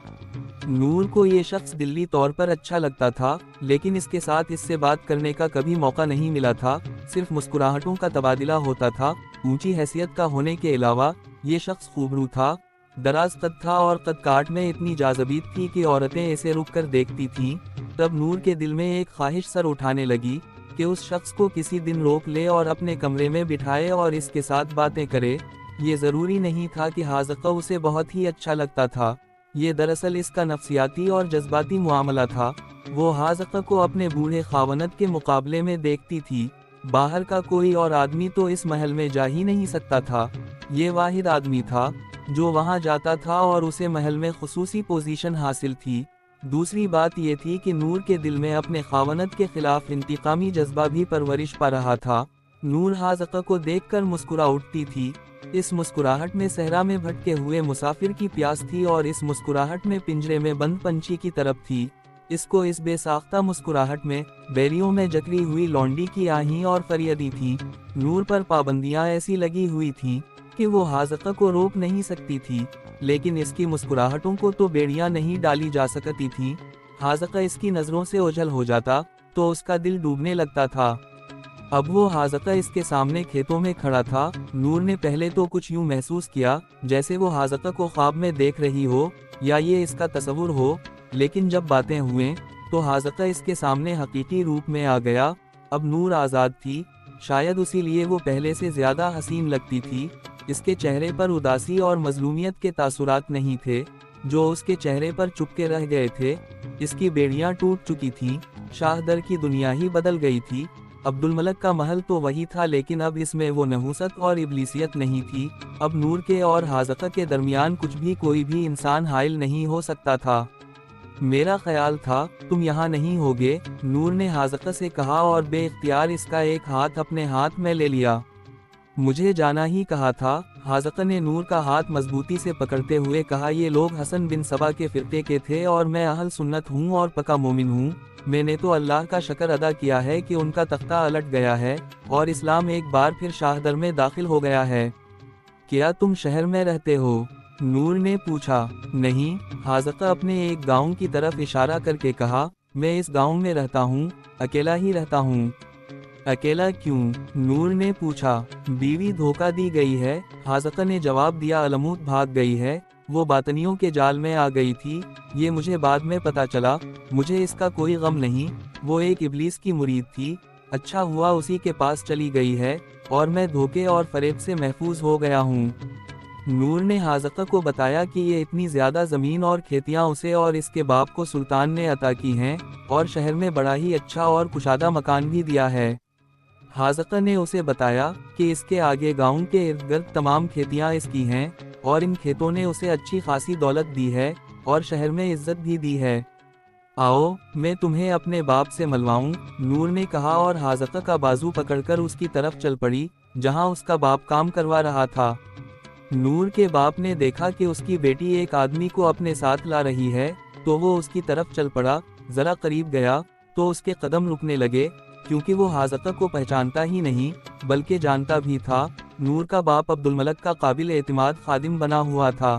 نور کو یہ شخص دلی طور پر اچھا لگتا تھا، لیکن اس کے ساتھ اس سے بات کرنے کا کبھی موقع نہیں ملا تھا، صرف مسکراہٹوں کا تبادلہ ہوتا تھا۔ اونچی حیثیت کا ہونے کے علاوہ یہ شخص خوبرو تھا، دراز قد تھا اور قد کاٹ میں اتنی جاذبیت تھی کہ عورتیں اسے رک کر دیکھتی تھیں۔ تب نور کے دل میں ایک خواہش سر اٹھانے لگی کہ اس شخص کو کسی دن روک لے اور اپنے کمرے میں بٹھائے اور اس کے ساتھ باتیں کرے۔ یہ ضروری نہیں تھا کہ حاذقہ اسے بہت ہی اچھا لگتا تھا، یہ دراصل اس کا نفسیاتی اور جذباتی معاملہ تھا۔ وہ حاذقہ کو اپنے بوڑھے خاوند کے مقابلے میں دیکھتی تھی۔ باہر کا کوئی اور آدمی تو اس محل میں جا ہی نہیں سکتا تھا۔ یہ واحد آدمی تھا جو وہاں جاتا تھا اور اسے محل میں خصوصی پوزیشن حاصل تھی۔ دوسری بات یہ تھی کہ نور کے دل میں اپنے خاوند کے خلاف انتقامی جذبہ بھی پرورش پا رہا تھا۔ نور حاذقہ کو دیکھ کر مسکرا اٹھتی تھی۔ اس مسکراہٹ میں صحرا میں بھٹکے ہوئے مسافر کی پیاس تھی اور اس مسکراہٹ میں پنجرے میں بند پنچھی کی طرف تھی۔ اس کو اس بے ساختہ مسکراہٹ میں بیریوں میں جکڑی ہوئی لونڈی کی آہیں اور فریادی تھی۔ نور پر پابندیاں ایسی لگی ہوئی تھیں کہ وہ حاذقہ کو روک نہیں سکتی تھی، لیکن اس کی مسکراہٹوں کو تو بیڑیاں نہیں ڈالی جا سکتی تھیں۔ حاذقہ اس کی نظروں سے اوجھل ہو جاتا تو اس کا دل ڈوبنے لگتا تھا۔ اب وہ حاذقہ اس کے سامنے کھیتوں میں کھڑا تھا۔ نور نے پہلے تو کچھ یوں محسوس کیا جیسے وہ حاذقہ کو خواب میں دیکھ رہی ہو یا یہ اس کا تصور ہو، لیکن جب باتیں ہوئیں تو حاذقہ اس کے سامنے حقیقی روپ میں آ گیا۔ اب نور آزاد تھی، شاید اسی لیے وہ پہلے سے زیادہ حسین لگتی تھی۔ اس کے چہرے پر اداسی اور مظلومیت کے تاثرات نہیں تھے جو اس کے چہرے پر چپکے رہ گئے تھے۔ اس کی بیڑیاں ٹوٹ چکی تھیں، شاہ در کی دنیا ہی بدل گئی تھی۔ عبد الملک کا محل تو وہی تھا، لیکن اب اس میں وہ نحوست اور ابلیسیت نہیں تھی۔ اب نور کے اور حاذقہ کے درمیان کچھ بھی کوئی بھی انسان حائل نہیں ہو سکتا تھا۔ میرا خیال تھا تم یہاں نہیں ہوگے، نور نے حاذقہ سے کہا اور بے اختیار اس کا ایک ہاتھ اپنے ہاتھ میں لے لیا۔ مجھے جانا ہی کہا تھا، حاذقہ نے نور کا ہاتھ مضبوطی سے پکڑتے ہوئے کہا۔ یہ لوگ حسن بن سبا کے فرقے کے تھے اور میں اہل سنت ہوں اور پکا مومن ہوں۔ میں نے تو اللہ کا شکر ادا کیا ہے کہ ان کا تختہ الٹ گیا ہے اور اسلام ایک بار پھر شاہ در میں داخل ہو گیا ہے۔ کیا تم شہر میں رہتے ہو؟ نور نے پوچھا۔ نہیں، حاذقہ اپنے ایک گاؤں کی طرف اشارہ کر کے کہا، میں اس گاؤں میں رہتا ہوں، اکیلا ہی رہتا ہوں۔ اکیلا کیوں؟ نور نے پوچھا۔ بیوی دھوکہ دی گئی ہے، حاذقہ نے جواب دیا، علموت بھاگ گئی ہے، وہ باطنیوں کے جال میں آ گئی تھی، یہ مجھے بعد میں پتا چلا، مجھے اس کا کوئی غم نہیں، وہ ایک ابلیس کی مرید تھی، اچھا ہوا اسی کے پاس چلی گئی ہے اور میں دھوکے اور فریب سے محفوظ ہو گیا ہوں۔ نور نے حاذقہ کو بتایا کہ یہ اتنی زیادہ زمین اور کھیتیاں اسے اور اس کے باپ کو سلطان نے عطا کی ہیں اور شہر میں بڑا ہی اچھا اور کشادہ مکان بھی دیا ہے۔ حاذقہ نے اسے بتایا کہ اس کے آگے گاؤں کے ارد گرد تمام کھیتیاں اس کی ہیں اور ان کھیتوں نے اسے اچھی خاصی دولت دی ہے اور شہر میں عزت بھی دی ہے۔ آؤ میں تمہیں اپنے باپ سے ملواؤں، نور نے کہا اور حاذقہ کا بازو پکڑ کر اس کی طرف چل پڑی جہاں اس کا باپ کام کروا رہا تھا۔ نور کے باپ نے دیکھا کہ اس کی بیٹی ایک آدمی کو اپنے ساتھ لا رہی ہے تو وہ اس کی طرف چل پڑا، ذرا قریب گیا تو اس کے قدم رکنے لگے کیونکہ وہ حاذقہ کو پہچانتا ہی نہیں بلکہ جانتا بھی تھا۔ نور کا باپ عبد الملک کا قابل اعتماد خادم بنا ہوا تھا۔